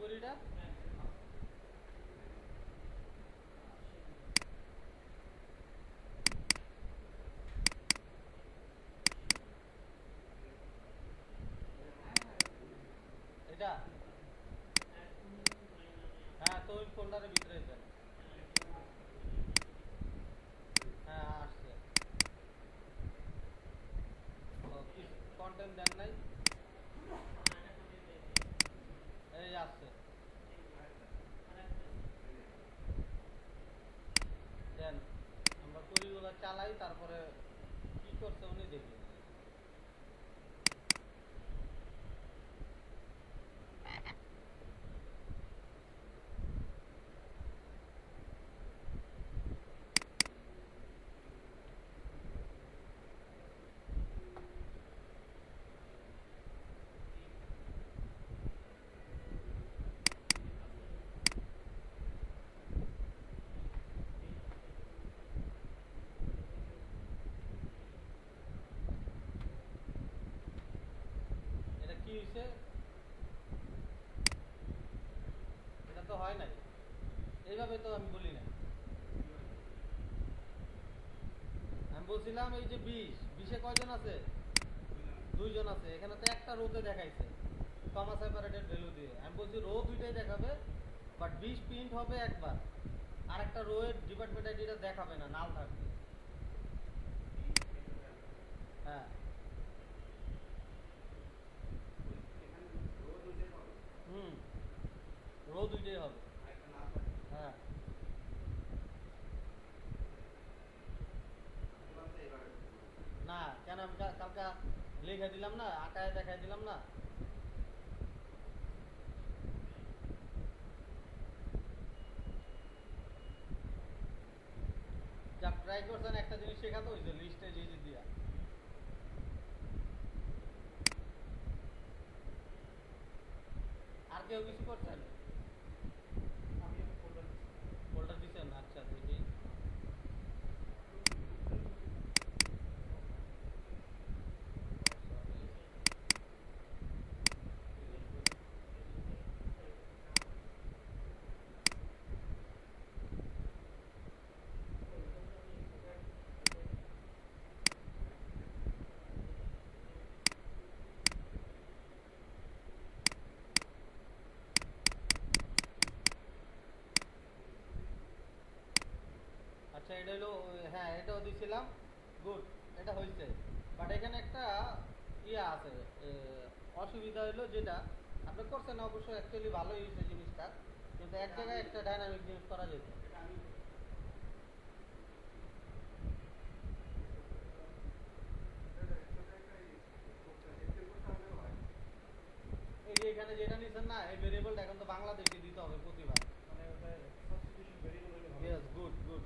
করিটা এটা হ্যাঁ তো ওই ফোল্ডারের ভিতরে দেন হ্যাঁ আসছে কন্টেন্ট দেন নাই এই আসছে দেন আমরা করিগুলো চালাই তারপরে কি করছে উনি দেখি এটা কি হয়েছে এটা তো হয় নাই এইভাবে তো আমি বলি না আমি বলছিলাম এই যে 20 কয়জন আছে 2 জন আছে এখানে তো একটা রোতে দেখাইছে কমা সেপারেটেড ভ্যালু দিয়ে আমি বলছি রো দুইটাই দেখাবে বাট 20 প্রিন্ট হবে একবার আর একটা রো এর ডিপার্টমেন্ট আইডিটা দেখাবে না নাল থাকবে হ্যাঁ হুম রো দুইটাই হবে হ্যাঁ না কেন আমি কালকে লিখে দিলাম না আঁকায় দেখাই দিলাম না যা ট্রাই করছেন একটা জিনিস শেখাতে হয়েছে লিস্টে যে দিয়া আর কেউ কিছু করছেন ফোল্ডার দিচ্ছেন আচ্ছা দেখি আচ্ছা এটা হলো হ্যাঁ এটাও দিছিলাম গুড এটা হয়েছে বাট এখানে একটা ইয়া আছে অসুবিধা হলো যেটা আপনি করছেন অবশ্যই অ্যাকচুয়ালি ভালোই হয়েছে জিনিসটা কিন্তু এক জায়গায় একটা ডাইনামিক জিনিস করা যেত এই যে এখানে যেটা নিছেন না এই ভেরিয়েবলটা এখন তো বাংলাদেশে দিতে হবে প্রতিবার ইয়েস গুড গুড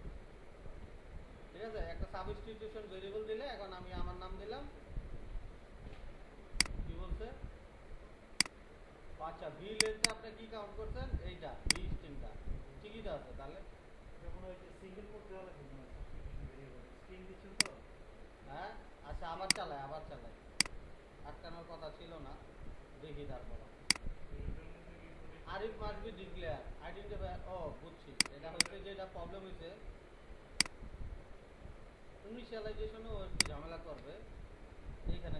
ঠিক আছে একটা সাবস্টিটিউশন ভেরিয়েবল দিলে এখন আমি আমার নাম দিলাম কি বলছে আচ্ছা ভি লেন্থে আপনি কি কাউন্ট করছেন এইটা ভি স্ট্রিংটা ঠিকই তো আছে তাহলে হ্যাঁ আচ্ছা আবার চালাই আটকানোর কথা ছিল না দেখি তারপর আরিফ মাস্ট বি ডিক্লেয়ার আইডেন্টিফায়ার ও বুঝছি এটা হচ্ছে যে এটা প্রবলেম হয়েছে ইনিশিয়ালাইজেশনও একটু ঝামেলা করবে এইখানে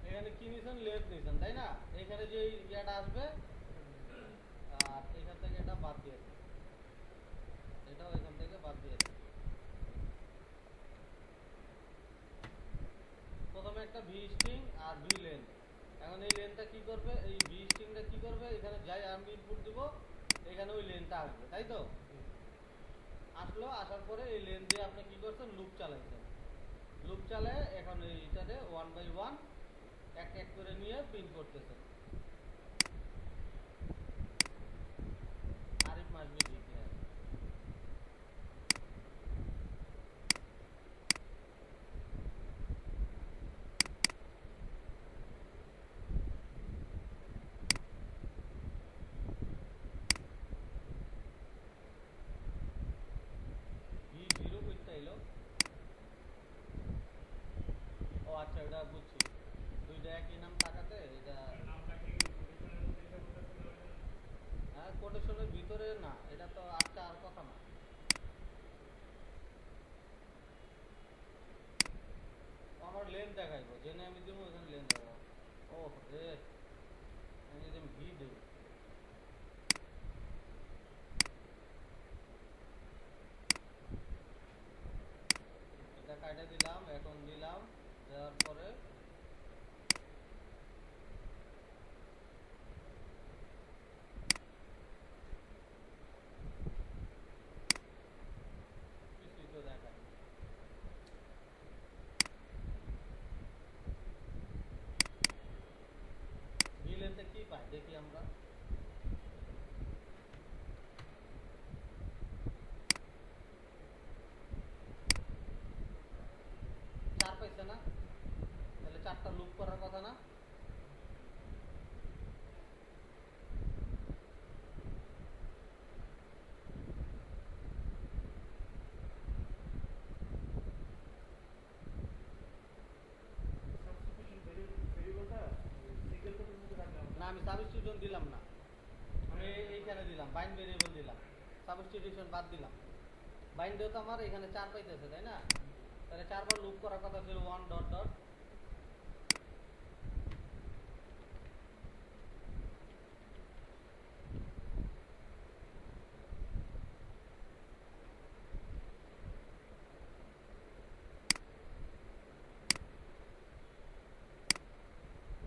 এখানে কি নিছেন লেফট নিছেন তাই না এখানে যে ইয়াটা আসবে আর এখান থেকে এটা বাদ দিয়ে দেন এটাও এখান থেকে বাদ দিয়ে দেন প্রথমে একটা ভি স্ট্রিং আর ভি লেন্থ এখন এই লেন্থটা কি করবে এই ভি স্ট্রিংটা কি করবে এখানে যাই আমি ইনপুট দিব এখানে ওই লেন্থটা আসবে তাই তো আসলো আসার পরে এই লেন্থ দিয়ে আপনি কি করছেন লুপ চালাইছেন লুপ চালায় এখন এইটাতে 1/1 এক এক করে নিয়ে প্রিন্ট করতেছেন Arif must be declare V zero করতে আচ্ছা, ওটা বুঝছি। দুইটা একই নাম থাকাতে এটা হ্যাঁ, কোটেশনের ভিতরে না, এটা তো আটটা আর কথা না। আমার লেন দেখাইবো, জেনে আমি দিব ওখানে লেন দেখাবো। ও রে, আমি যদি ভি দিই, এটা কাটা দিলাম, এখন দিলাম, দেওয়ার পরে কিছুই তো দেখায়। ভি লেনতে কি পাই দেখি আমরা। 4 পাইছে না? তাহলে 4টা লুপ করার কথা না? না, আমি সাবস্টিটিউশন দিলাম না, আমি এইখানে দিলাম বাইন্ড ভেরিয়েবল দিলাম, সাবস্টিটিউশন বাদ দিলাম। বাইন্ডেও তো আমার এখানে 4 পাইতেছে, তাই না? তাহলে 4বার লুপ করার কথা ছিল 1 ডট ডট।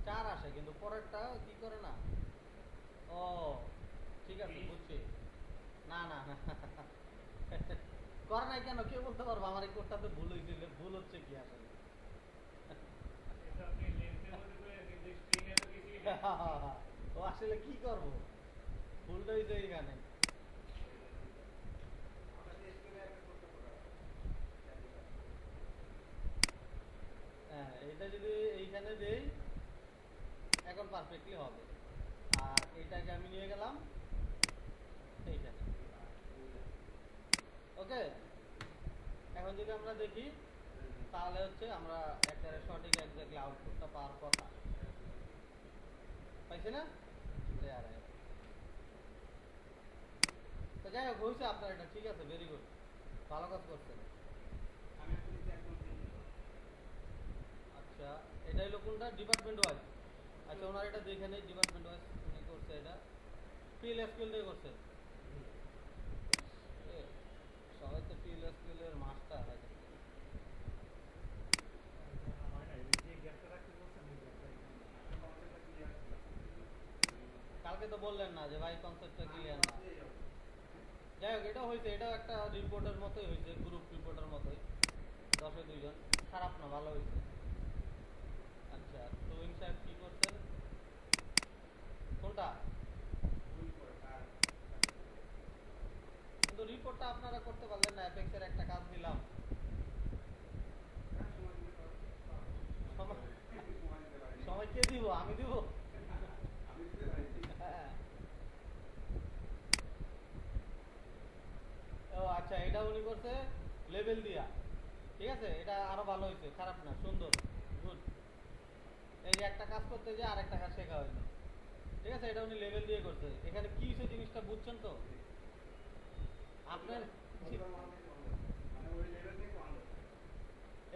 4 আসে কিন্তু পরেরটা কি করে না। ও ঠিক আছে, বুঝছি। না না না করে নাই কেন, কে বলতে পারবো আমার এই কোডটাতে ভুল হয়েছিল? ভুল হচ্ছে কি আসলে? ও আসলে কি করবো, ভুলটা হয়েছে এইখানে। হ্যাঁ, এটা যদি এইখানে দেই এখন পারফেক্টলি হবে। আর এইটাকে আমি নিয়ে গেলাম এইখানে। ওকে, এখন যদি আমরা দেখি তাহলে হচ্ছে আমরা একটা সঠিক এক্স্যাক্টলি আউটপুটটা পাওয়ার কথা। পাইছি না? তো যাই হোক, হয়েছে আপনার এটা, ঠিক আছে, ভেরি গুড, ভালো কাজ করছেন। আচ্ছা, এটা হলো কোনটা? Department wise. আচ্ছা, ওনার এটা দেখে নেই, ডিপার্টমেন্ট ওয়াইজ উনি করছে এটা, পিএল এসকিউএল দিয়ে করছে। এ, সবাই তো পিএল এসকিউএল এর মাস্টার। কালকে তো বললেন না যে ভাই কনসেপ্টটা ক্লিয়ার না। যাই হোক, এটা হয়েছে, এটাও একটা রিপোর্টের মতোই হয়েছে, গ্রুপ রিপোর্টের মতোই, 10-এ 2 জন, খারাপ না, ভালো হয়েছে। আচ্ছা, তুহিন সাহেব কি করছেন? কোনটা? কিন্তু রিপোর্টটা আপনারা করতে পারলেন না, অ্যাপেক্সের একটা কাজ দিলাম। সময় সময় কে দিব? আমি দিব? হ্যাঁ। ও আচ্ছা, এটা উনি করছে লেভেল দিয়া, ঠিক আছে, এটা আরো ভালো হয়েছে, খারাপ না, সুন্দর, গুড। এই যে একটা কাজ করতে যে আর একটা কাজ শেখা হয়নি, ঠিক আছে, এটা উনি লেভেল দিয়ে করছে। এখানে কি হয়েছে জিনিসটা বুঝছেন তো আপনার?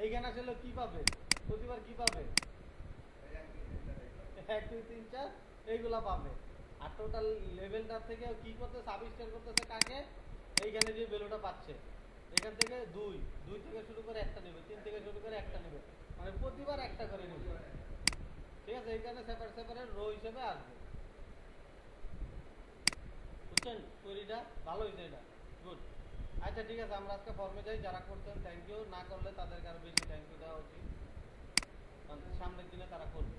এইখানে আসলে কি পাবে, প্রতিবার কি পাবে? 1 2 3 4 এইগুলা পাবে। আর টোটাল লেভেলটার থেকে কি করতে সাবস্টার করতেছে কাকে? এইখানে যে ভ্যালুটা পাচ্ছে এখান থেকে 2 2 থেকে শুরু করে একটা নেবে, 3 থেকে শুরু করে একটা নেবে, মানে প্রতিবার একটা করে নেবে, ঠিক আছে। এইখানে সেপারেট সেপারেট রো হিসেবে আসবে, বুঝছেন? তৈরিটা ভালো হয়েছে, এটা গুড। আচ্ছা ঠিক আছে, আমরা আজকে ফর্মে যাই। যারা করছেন থ্যাংক ইউ, না করলে তাদেরকে আরো বেশি থ্যাংক ইউ দেওয়া উচিত, কারণ সামনের দিনে তারা করবে।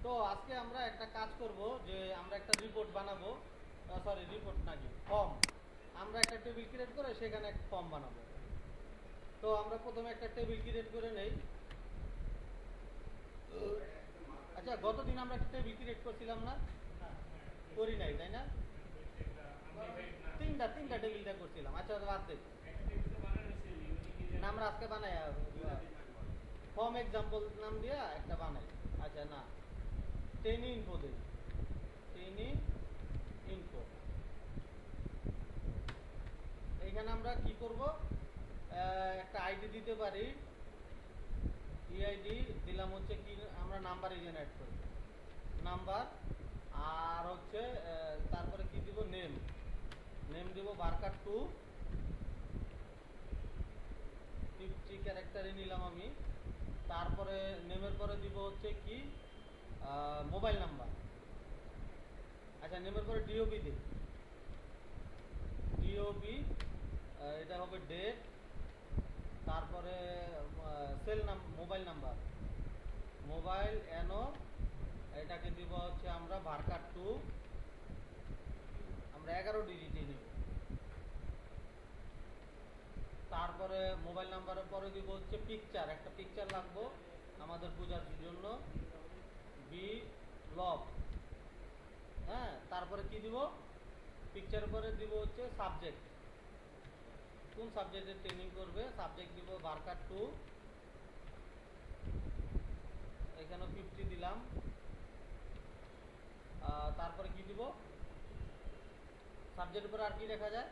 তো আজকে আমরা একটা কাজ করব, যে আমরা একটা রিপোর্ট বানাবো, সরি রিপোর্ট নাকি ফর্ম, আমরা একটা টেবিল ক্রিয়েট করে সেখানে একটা ফর্ম বানাবো। তো আমরা প্রথমে একটা টেবিল ক্রিয়েট করে নেই। আচ্ছা, গতদিন আমরা একটা টেবিল ক্রিয়েট করছিলাম না? করি নাই, তাই না? তিনটা টেবিলটা করছিলাম। আচ্ছা, বাদ দেই না, আমরা আজকে বানাই ফর্ম ফ্রম এক্সাম্পল নাম দিয়া একটা বানাই। আচ্ছা না, ট্রেনি ইনফো দেই, ট্রেনি ইনফো। এইখানে আমরা কি করব, একটা আইডি দিতে পারি, ইআইডি দিলাম হচ্ছে কি, আমরা নাম্বার এখানে অ্যাড করব, নাম্বার। আর হচ্ছে তারপরে কি দিব, নেম, নেম দিব বারকার 2, 50 ক্যারেক্টারে নিলাম আমি। তারপরে নেমের পরে দিব হচ্ছে কি, মোবাইল নাম্বার। আচ্ছা নেমের পরে ডিওবি দিই, ডিওবি, এটা হবে ডেট, তারপরে সেল নাম, মোবাইল নাম্বার, মোবাইল এনো, এটাকে দিব হচ্ছে আমরা বারকার 2, আমরা 11 ডিজিটই নিব। তারপরে মোবাইল নাম্বারের পরে দিব হচ্ছে পিকচার, একটা পিকচার লাগবো আমাদের পূজার জন্য, বি লব। হ্যাঁ, তারপরে কি দিব, পিকচারের পরে দিব হচ্ছে সাবজেক্ট, কোন সাবজেক্টে ট্রেনিং করবে, সাবজেক্ট দিব বারকার 2, এখানে 50 দিলাম। তারপরে কি দিব, সাবজেক্টের উপরে আর কি লেখা যায়,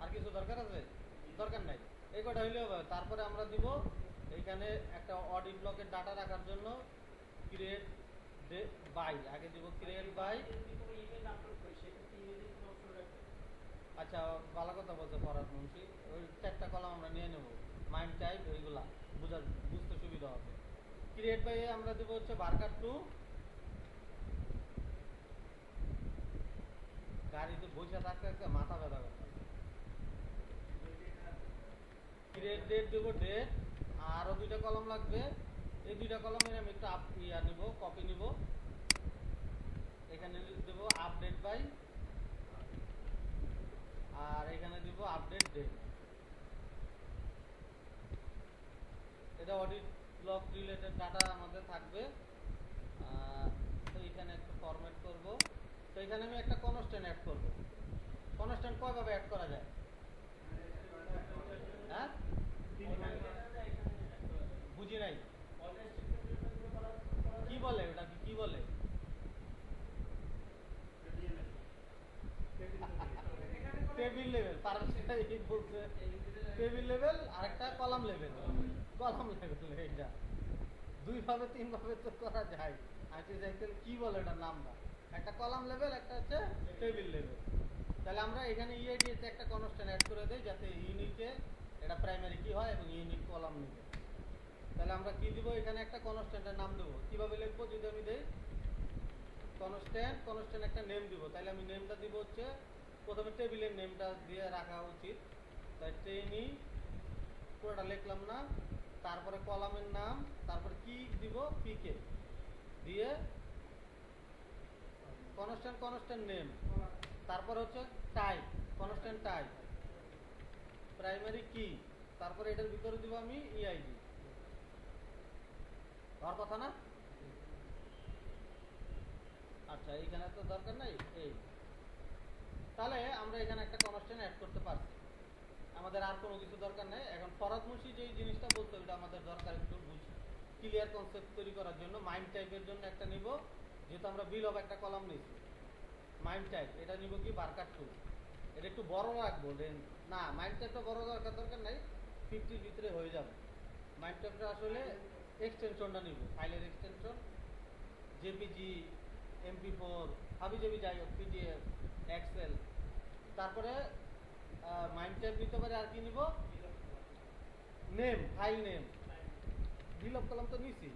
আর কিছু দরকার আছে, দরকার নাই, এই কটা হইলেও হবে। তারপরে আমরা দিব এইখানে একটা অডিট ব্লকের ডাটা রাখার জন্য ক্রিয়েট বাই, আগে দিব ক্রিয়েট বাই। আচ্ছা ভালো কথা বলছে ফরহাদ মুন্সি, ওই 4টা কলাম আমরা নিয়ে নেব, মাইন্ড টাইপ ওইগুলা বুঝতে সুবিধা হবে। ক্রিয়েট বাই আমরা দেবো হচ্ছে বারকার 2, গাড়িতে বসে থাকতে থাকতে মাথা ব্যথা করতে। ক্রিয়েট ডেট দেবো, ডেট, আরও 2টা কলম লাগবে, এই 2টা কলমের আমি একটু নিব, কপি নিব, এখানে দেব আপডেট বাই, আর এখানে দিব আপডেট ডেট। এটা অডিট ব্লক রিলেটেড ডাটা আমাদের থাকবে। তো এখানে একটা ফরম্যাট করব, তো এখানে আমি একটা কনস্ট্যান্ট অ্যাড করব। কনস্ট্যান্ট কয়ভাবে অ্যাড করা যায়, হ্যাঁ বুঝি নাই, কি বলে ওটা, কি বলে, টেবিল লেভেল, বলছে টেবিল লেভেল আর একটা কলাম লেভেল, কলাম লেভেল, এটা 2 ভাবে 3 ভাবে তো করা যায়। আচ্ছা কি বলে এটা নামটা, একটা কলাম লেভেল, একটা হচ্ছে টেবিল লেভেল। তাহলে আমরা এখানে ইআইডি তে একটা কনস্ট্যান্ট অ্যাড করে দেই, যাতে ইউনিটে এটা প্রাইমারি কি হয় এবং ইউনিট কলাম নিবে। তাহলে আমরা কি দিব, এখানে একটা কনস্ট্যান্টের নাম দেবো, কিভাবে লিখবো যদি আমি দেই, কনস্ট্যান্ট একটা নেম দিব। তাহলে আমি নেমটা দিব হচ্ছে, প্রথমে টেবিলের নেমটা দিয়ে রাখা উচিত, তাই ট্রেনি পুরোটা লিখলাম না, তারপরে কলামের নাম, তারপরে কি দিব, পিকে দিয়ে কনস্ট্যান্ট নেম, তারপর হচ্ছে টাইপ, কনস্ট্যান্ট টাইপ, প্রাইমারি কি, তারপরে এটার ভিতরে দিব আমি ইআইডি। হওয়ার কথা না? আচ্ছা এইখানে তো দরকার নাই, এই তাহলে আমরা এখানে একটা কনস্ট্যান্ট অ্যাড করতে পারছি, আমাদের আর কোনো কিছু দরকার নেই। এখন ফরহাদ মুন্সি যে জিনিসটা বলতো ওইটা আমাদের দরকার একটু ক্লিয়ার কনসেপ্ট তৈরি করার জন্য। মাইন্ড টাইপের জন্য একটা নিব, যেহেতু আমরা বিল অফ একটা কলাম নিচ্ছি, মাইন্ড টাইপ এটা নিব কি বারকার 2, এটা একটু বড় রাখবো, না মাইন্ড টাইপটা বড় দরকার নাই, 50 ভিতরে হয়ে যাবে। মাইন্ড টাইপটা আসলে এক্সটেনশনটা নিব, ফাইলের এক্সটেনশন, জেপিজি, MP4, হাবিজাবি যাই হোক, পিডিএফ, এক্সেল। তারপরে মাইন্ড টাইপ নিতে পারে, আর কি নিব, name, file name, bill of column তো নিছি,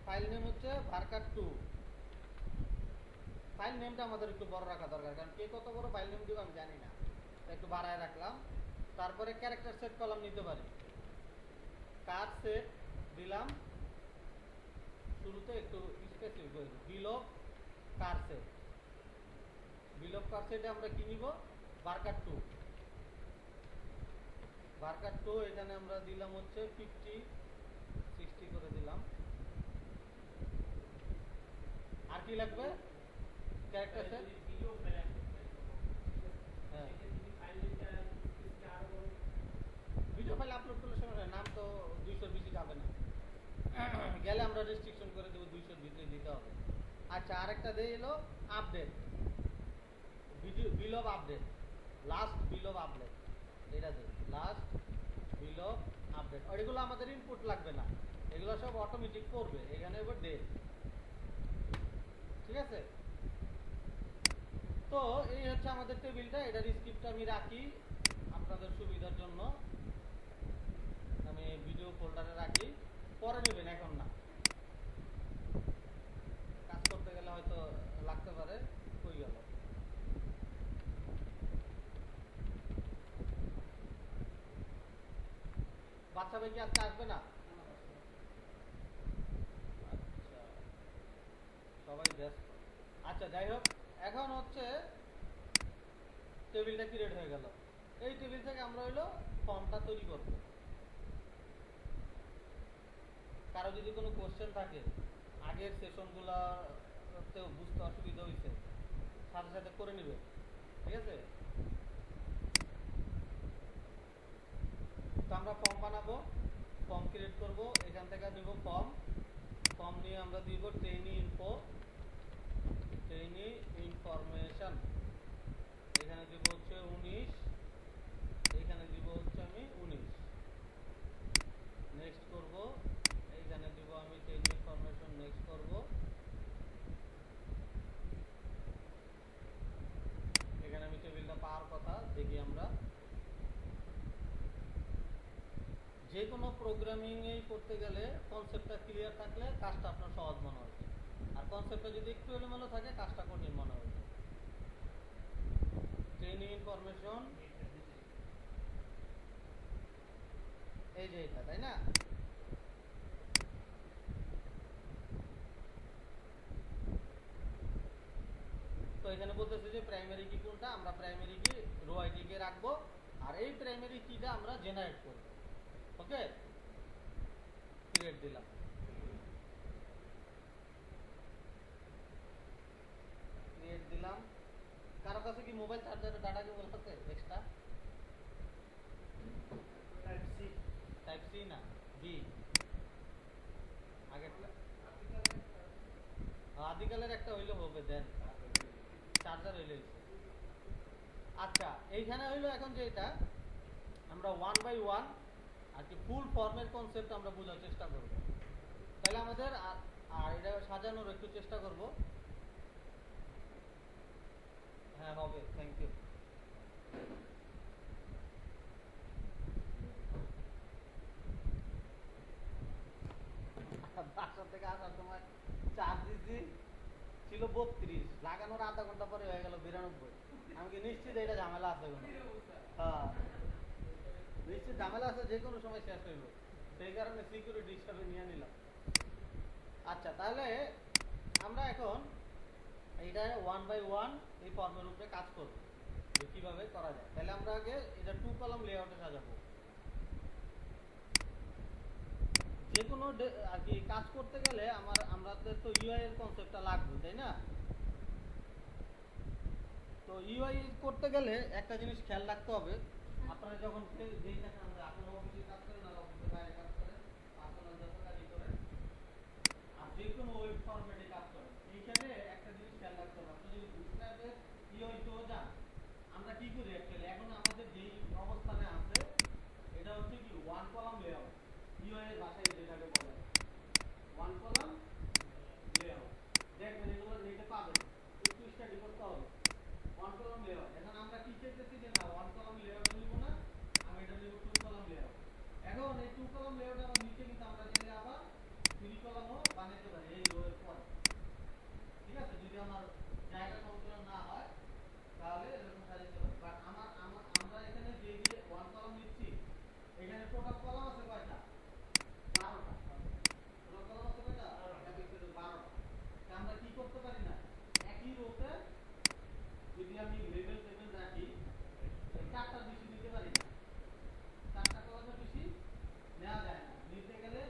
ফাইল নেম হচ্ছে বারকার 2। ফাইল নেমটা আমাদের একটু বড় রাখা দরকার, কারণ কে কত বড় ফাইল নেম দিব আমি জানি না, তাই একটু বাড়ায় রাখলাম। তারপরে ক্যারেক্টার সেট কলাম নিতে পারি, কার সেট দিলাম, শুরুতে একটু স্পেসিফিক হয়ে bill of car set, bill of car সেটে আমরা কি নিব, বারকার 2, বারকার 2 এখানে আমরা দিলাম হচ্ছে 50, 60 করে দিলাম। আর কি লাগবে, ক্যারেক্টার সেট, হ্যাঁ ভিডিও ফাইল আপলোড করলে সমস্যা, নাম তো 220 যাবে না। গেলে আমরা রেস্ট্রিকশন করে দেবো 200 ভিতরে দিতে হবে। আচ্ছা, আরেকটা দিয়ে এলো update, video bill of update, last bill of update, এটা দেব লাস্ট বিল অফ আপডেট। এগুলো আমাদের ইনপুট লাগবে না, এগুলো সব অটোমেটিক করবে। এখানে এবার ডেট, ঠিক আছে। তো এই হচ্ছে আমাদের টেবিলটা, এটার স্ক্রিপ্টটা আমি রাখি আপনাদের সুবিধার জন্য, আমি ভিডিও ফোল্ডারে রাখি, পরে নেবেন, এখন না। কাজ করতে গেলে হয়তো লাগতে পারে। কই গেল? বাচ্চা ভাই কি আজকে আসবে না? আচ্ছা, সবাই ব্যস্ত। আচ্ছা, যাই হোক, এখন হচ্ছে টেবিলটা ক্রিয়েট হয়ে গেল। এই টেবিল থেকে আমরা হইলো ফর্মটা তৈরি করব। কারো যদি কোনো কোশ্চেন থাকে, আগের সেশনগুলোতেও বুঝতে অসুবিধা হয়েছে, সাথে সাথে করে নেবে, ঠিক আছে। তো আমরা ফর্ম বানাবো, ফর্ম ক্রিয়েট করব, এখান থেকে নিব ফর্ম, ফর্ম নিয়ে আমরা দিব ট্রেইনি ইনফো, ট্রেইনি ইনফরমেশন, এখানে দিব হচ্ছে 19, এইখানে দিব হচ্ছে আমি 19, নেক্সট করব, এইখানে দিব আমি ট্রেইনি ইনফরমেশন, নেক্সট করব, এখানে আমি টেবিলটা পাওয়ার কথা দেখি আমরা। যে কোনো প্রোগ্রামিংয়েই করতে গেলে কনসেপ্টটা ক্লিয়ার থাকলে কাজটা আপনার সহজ মনে হবে, আর কনসেপ্টটা যদি একটু এলোমেলো থাকে কাজটা কঠিন মনে হবে। ট্রেনিং ইনফরমেশন, এই যে এটা, তাই না? তো এখানে বলতেছে যে প্রাইমারি কি কোনটা, আমরা প্রাইমারি কি রো আইডি কে রাখবো, আর এই প্রাইমারি কিটা আমরা জেনারেট করব। ওকে, ক্রিয়েট দিলাম। ক্রিয়েট দিলাম। কারো কাছে কি মোবাইল চার্জারের ডাটা কেবল আছে extra? Type C, type C না বি, আগেরটা আদিকালের একটা হইলে হবে, দেন চার্জার হইলে। আচ্ছা, এইখানে হইলো এখন যে এটা আমরা 1 বাই 1 আর কি ফুল ফর্মের কনসেপ্ট আমরা বোঝার চেষ্টা করব। তাহলে আমাদের আর এটা সাজানোর একটু চেষ্টা করব। হ্যাঁ, হবে, থ্যাংক ইউ। বাসা থেকে আসার সময় চার্জ দিচ্ছি ছিল 32, লাগানোর আধা ঘন্টা পরে হয়ে গেল 92। আমি কি নিশ্চিত এটা ঝামেলা আছে কোনো? হ্যাঁ, নিশ্চিত ঝামেলা আছে, যে কোনো সময় শেষ হইব, সেই কারণে সিকিউরিটি হিসাবে নিয়ে নিলাম। আচ্ছা, তাহলে আমরা এখন এইটা 1 বাই 1 এই ফর্মের উপরে কাজ করব, যে কিভাবে করা যায়। তাহলে আমরা আগে এটা 2 কলাম লেআউটে সাজাবো। যে কোনো আর কি কাজ করতে গেলে আমাদের তো ইউআই এর কনসেপ্টটা লাগবে, তাই না? তো ইউআই করতে গেলে একটা জিনিস খেয়াল রাখতে হবে, আপনারা যখন যেই দেখেন আপনারা অফিসে কাজ করেন আর অফিসের বাইরে কাজ করেন, পার্সোনাল যত কাজই করেন, আর যে কোনো ওয়েব ফরম্যাটে কাজ করেন, এইখানে একটা জিনিস খেয়াল রাখতে হবে। আপনি যদি বুটস্ট্র্যাপের ইউআই তো যান, আমরা কি করি অ্যাকচুয়ালি এখন আমাদের যেই অবস্থানে আছে এটা হচ্ছে কি 1 কলাম লেআউট, ইউআই এর ভাষায় যেটাকে বলে 1 কলাম লেআউট। দেখবেন এগুলো নেটে পাবেন, একটু স্টাডি করতে হবে। 1 কলাম লেআউট, এখন আমরা কি চাইতেছি যে না 1 কলাম লেআউট নিব না, আমি এটা নিব 2 কলাম লেআউট। এখন এই 2 কলাম লেআউট আবার নিচে কিন্তু আমরা চাইলে আবার 3 কলামও বানাইতে পারি এই রো এর পরে, ঠিক আছে। যদি আমার জায়গা সংকুলন না হয় তাহলে এরকম সাজাইতে পারি। বাট আমরা এখানে যে 1 কলাম নিচ্ছি, এখানে টোটাল কলাম আছে কয়টা? 12টা। টোটাল কলাম আছে কয়টা? 12টা। আমরা কি করতে পারি না, একই রোতে যদি আমি লেভেল টেবিল রাখি 4টার বেশি নিতে পারি না, 4টা কলামের বেশি নেওয়া যায় না। নিতে গেলে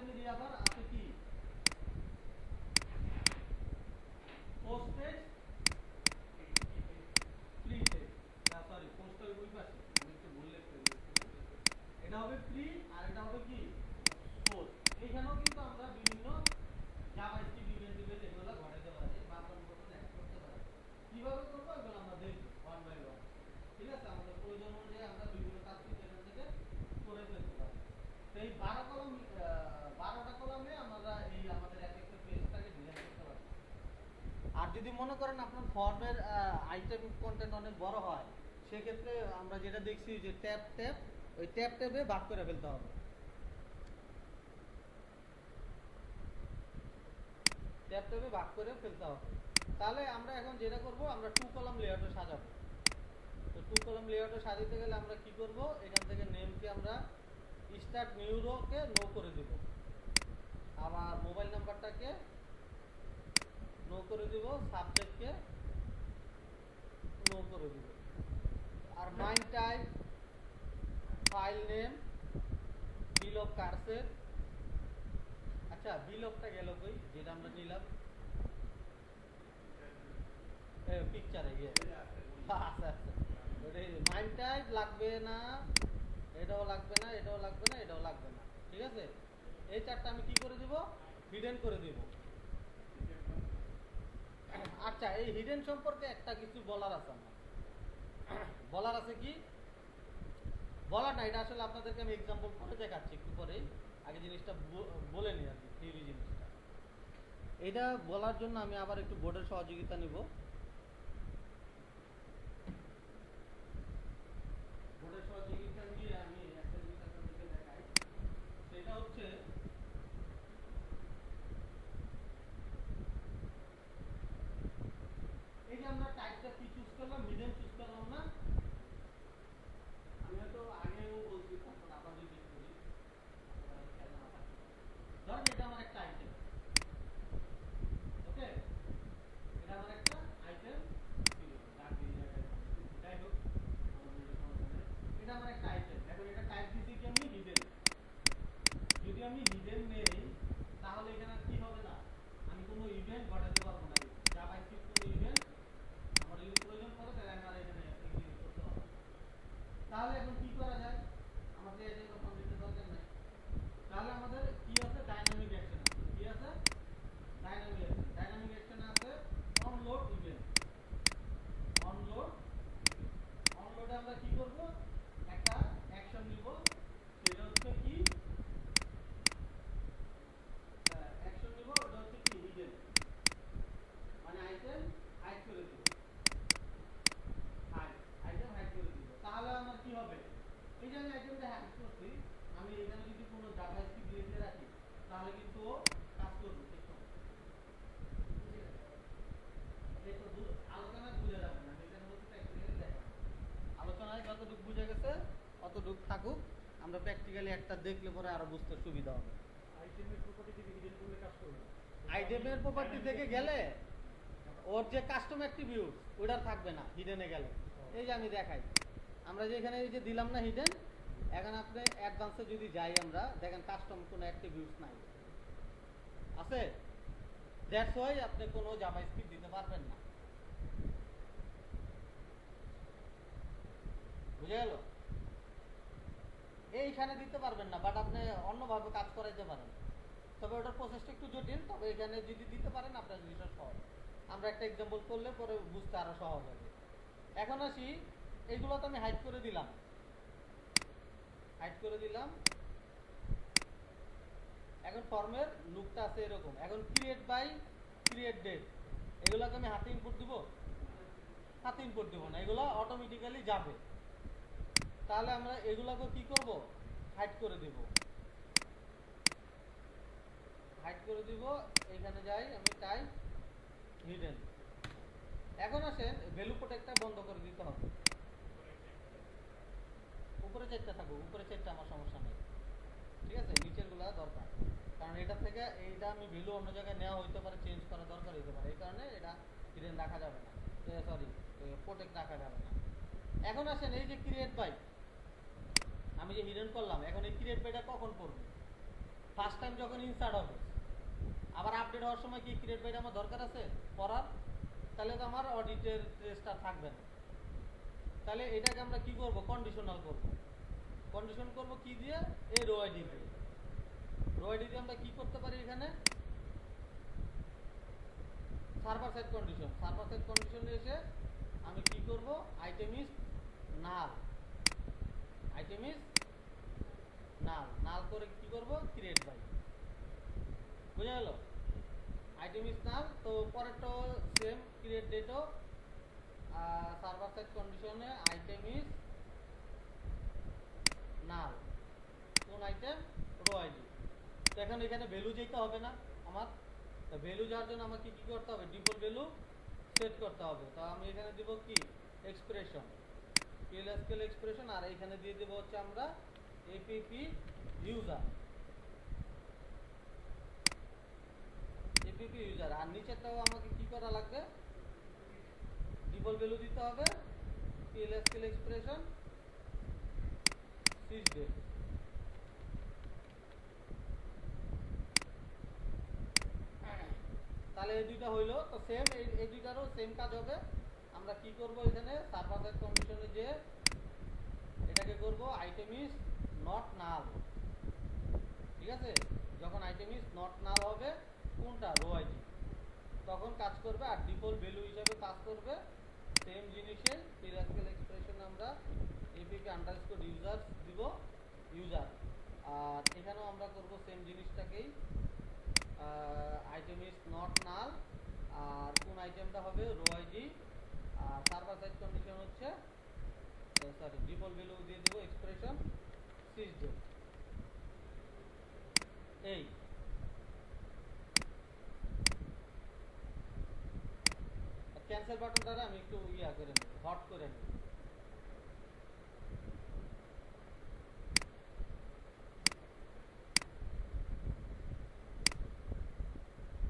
আইটেমেরই আবার আছে কি পোস্টেজ প্রিটেজ, সরি পোস্টাল ওই পাশে আমি একটু ভুল লিখে দিয়েছি। এটা হবে প্রি আর এটা হবে কি পোস্ট। এইখানেও কিন্তু আমরা বিভিন্ন জাভাস্ক্রিপ্ট ইভেন্ট টিভেন্ট এগুলো ঘটাতে পারি বা কোন কোন অ্যাড করতে পারি। কিভাবে করব এগুলো আমরা দেখব ওয়ান বাই ওয়ান। ঠিক আছে, আমাদের প্রয়োজন অনুযায়ী আমরা বিভিন্ন কাজ কিন্তু এখান থেকে করে ফেলতে পারি। তো এই 12 কলাম 12টা কলামে আমরা এই আমাদের এক একটা পেজটাকে ডিজাইন করতে পারি। আর যদি মনে করেন আপনার ফর্মের আইটেম কন্টেন্ট অনেক বড় হয়, সেক্ষেত্রে আমরা যেটা দেখছি যে ট্যাব ট্যাব ওই ট্যাব ট্যাবে ভাগ করে ফেলতে হবে। ট্যাব ট্যাবে ভাগ করে ফেলতে হবে। তাহলে আমরা এখন যেটা করব আমরা টু কলাম লেআউটে সাজাবো। তো টু কলাম লেআউটে সাজাতে গেলে আমরা কি করব, এখান থেকে নেমকে আমরা স্টার্ট নিউ রোকে নো করে দেব, আবার মোবাইল নাম্বারটাকে নো করে দিব, সাবজেক্টকে নো করে দিব, আর mime type, file name, bill of কার্সের। আচ্ছা বিল অফটা গেল কই, যেটা আমরা নিলাম পিকচারে গিয়ে আচ্ছা আচ্ছা মাইন টাইপ লাগবে না, এটাও লাগবে না, এটাও লাগবে না, এটাও লাগবে না। ঠিক আছে, এই চারটা আমি কি করে দিব, হিডেন করে দিব। আচ্ছা এই হিডেন সম্পর্কে একটা কিছু বলার আছে আমার, বলার আছে কি বলার না, এটা আসলে আপনাদেরকে আমি এক্সাম্পল করে দেখাচ্ছি একটু পরেই, আগে জিনিসটা বলে নিই আর কি থিওরি জিনিসটা। এটা বলার জন্য আমি আবার একটু বোর্ডের সহযোগিতা নিব। বোর্ডের সহযোগিতা নিয়ে আমি একটা জিনিস আপনাদেরকে দেখাই, সেটা হচ্ছে এই যে আমরা টাইপটা কি চুজ করলাম, হিডেন চুজ করলাম না। আমি হয়তো আগেও বলছি, তখন আবার রিপিট করি, ধরেন এটা আমার একটা আইটেম, ওকে এটা আমার একটা আইটেম ছিল, যাই হোক এটা আমার একটা আইটেম। এখন এটা টাইপ দিছি কি আমি হিডেন। যদি আমি হিডেন নেই তাহলে এখানে কি হবে না, আমি কোনো ইভেন্ট ঘটাতে পারবো না। জাভাস্ক্রিপ্ট কোনো ইভেন্ট আমার যদি প্রয়োজন পড়ে তাহলে আমি আর এখানে এক্সিকিউট করতে পারবো। তাহলে এখন কি করা যায়, আমাদের এই যে কনসেপ্টের দরকার নাই। তাহলে আমাদের কি আছে, ডাইনামিক অ্যাকশন আছে। কি আছে, ডাইনামিক অ্যাকশন। ডাইনামিক অ্যাকশন আছে অনলোড ইভেন্ট। অনলোড, অনলোডে আমরা কি করব, একটা অ্যাকশন নিব, সেটা হচ্ছে কি অ্যাকশন নিব, ওটা হচ্ছে কি হিডেন, মানে আইটেম হাইড করে দিব, হাইড, আইটেম হাইড করে দিব। তাহলে আমার কি হবে, এই যে আমি আইটেমটা হাইড করছি, আমি এখানে যদি কোনো জাভাস্ক্রিপ্ট লিখে রাখি তাহলে কিন্তু ও কাজ করবে ঠিক মতো। এই তো আলোচনা বুঝে যাবে না, এখানে হচ্ছে প্র্যাকটিক্যালি দেখা, আলোচনায় যতটুকু বুঝে গেছে অতটুকু থাকুক, আমরা প্র্যাকটিক্যালি একটা দেখলে পরে আরো বুঝতে সুবিধা হবে। আইটেমের প্রপার্টি থেকে হিডেন করলে কাজ করবে না। আইটেমের প্রপার্টি থেকে গেলে ওর যে কাস্টম অ্যাট্রিবিউট ওটা থাকবে না হিডেনে গেলে। এই যে আমি দেখাই, আমরা যে এখানে এই যে দিলাম না হিডেন, এখন আপনি অ্যাডভান্সে যদি যাই আমরা দেখেন কাস্টম কোনো অ্যাট্রিবিউটস নাই আছে, দ্যাটস ওয়াই আপনি কোনো জাভাস্ক্রিপ্ট দিতে পারবেন না। বুঝে গেল, এইখানে দিতে পারবেন না, বাট আপনি অন্যভাবে কাজ করাইতে পারেন, তবে ওটার প্রসেসটা একটু জটিল। তবে এখানে যদি দিতে পারেন আপনার জিনিসটা সহজ। আমরা একটা এক্সাম্পল করলে পরে বুঝতে আরো সহজ হবে। এখন আসি, এইগুলো তো আমি হাইড করে দিলাম, হাইড করে দিলাম। এখন ফর্মের লুকটা আছে এরকম। এখন ক্রিয়েট বাই, ক্রিয়েট ডেট, এগুলোকে আমি হাতে ইনপুট দিব, হাতে ইনপুট দিব না, এগুলো অটোমেটিক্যালি যাবে। তাহলে আমরা এগুলোকে কি করব, হাইড করে দিব, হাইড করে দিব। এখানে যাই আমি, টাইপ হিডেন। এখন আসেন ভ্যালু প্রোটেক্টটা বন্ধ করে দিতে হবে। উপরে চেকটা থাকুক, উপরে চেকটা আমার সমস্যা নেই, ঠিক আছে, নিচের গুলা দরকার, কারণ এটা থেকে এইটা আমি ভ্যালু অন্য জায়গায় নেওয়া হইতে পারে, চেঞ্জ করা দরকার হইতে পারে, এই কারণে এটা হিডেন রাখা যাবে না, সরি প্রোটেক্ট রাখা যাবে না। এখন আসেন এই যে ক্রিয়েট বাই, আমি যে হিডেন করলাম, এখন এই ক্রিয়েট বাইটা কখন করবে, ফার্স্ট টাইম যখন ইনসার্ট হবে, আবার আপডেট হওয়ার সময় কি ক্রিয়েট বাইট আমার দরকার আছে পড়ার, তাহলে তো আমার অডিটের রেজিস্টার থাকবে না। তাহলে এটাকে আমরা কি করব, কন্ডিশনাল করব। কন্ডিশন করব কি দিয়ে, এই রো আইডি দিয়ে। রো আইডি দিয়ে আমরা কি করতে পারি, এখানে server side condition. Server side কন্ডিশনে এসে আমি কি করব, item is null, item is null, null করে কি করব, ক্রিয়েট বাই। বুঝা গেল? আইটেম ইজ নাল। তো পরেরটাও সেম, ক্রিয়েট ডেটও সার্ভার সাইড কন্ডিশনে আইটেম ইজ নাল। কোন আইটেম, রো আইডি। তো এখন এখানে ভ্যালু যেতে হবে না আমার, তো ভ্যালু যাওয়ার জন্য আমাকে কি করতে হবে, ডিফল্ট ভ্যালু সেট করতে হবে। তো আমি এখানে দিব কি, এক্সপ্রেশন, পিএলএসকেল এক্সপ্রেশন। আর এখানে দিয়ে দেব হচ্ছে আমরা এপিপি ইউজার, এপিপি ইউজার। আর নিচেরটাও আমাকে কি করা লাগবে, ডিফল্ট ভ্যালু দিতে হবে, পিএলএসকেল এক্সপ্রেশন সিজ ডেট। তাহলে এই দুইটা হইলো। তো সেম এই দুইটারও সেম কাজ হবে। আমরা কি করব, এখানে সার্ভার সাইড কন্ডিশনে যে এটাকে করব আইটেম ইজ নট নাল। ঠিক আছে, যখন আইটেম ইজ নট নাল হবে কোনটা, রো আইডি, তখন কাজ করবে। আর ডিফল্ট ভ্যালু হিসাবে কাজ করবে সেম জিনিসের পিএলএসকেল এক্সপ্রেশন আমরা এপিপি আন্ডারস্কোর ইউজার দিব, ইউজার। আর এখানেও আমরা করব সেম জিনিসটাকেই, আইটেম ইজ নট নাল। আর কোন আইটেমটা হবে, রো আইডি। আর সার্ভার সাইড কন্ডিশন হচ্ছে, সরি, ডিফল্ট ভ্যালু দিয়ে দেবো এক্সপ্রেশন সিজ ডেট। এই ক্যান্সেল বাটনটা আমি একটু ইয়া করে নেব, হট করে নেব।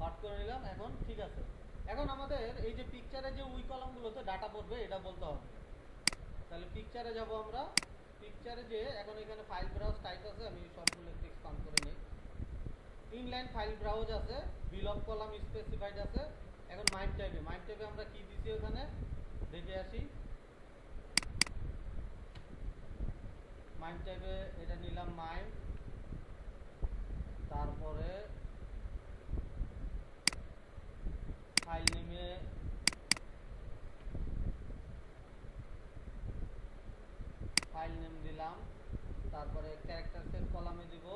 হট করে নিলাম, এখন ঠিক আছে। এখন আমাদের এই যে পিকচারে যে উই কলামগুলোতে ডাটা পড়বে এটা বলতে হবে। তাহলে পিকচারে যাব আমরা। পিকচারে যে এখন এখানে ফাইল ব্রাউজ টাইপ আছে, আমি সবগুলো একটু এক্সপান্ড করে নিই। ইনলাইন ফাইল ব্রাউজ আছে, বিলং কলাম স্পেসিফাইড আছে। এখন মাইন্ড টাইপে, মাইন্ড টাইপে আমরা কি দিছি ওখানে দেখে আসি। মাইন্ড টাইপে এটা নিলাম মাইন্ড, তারপরে ফাইল নেমে ফাইল নেম দিলাম, তারপরে ক্যারেক্টার সেট কলামে দিব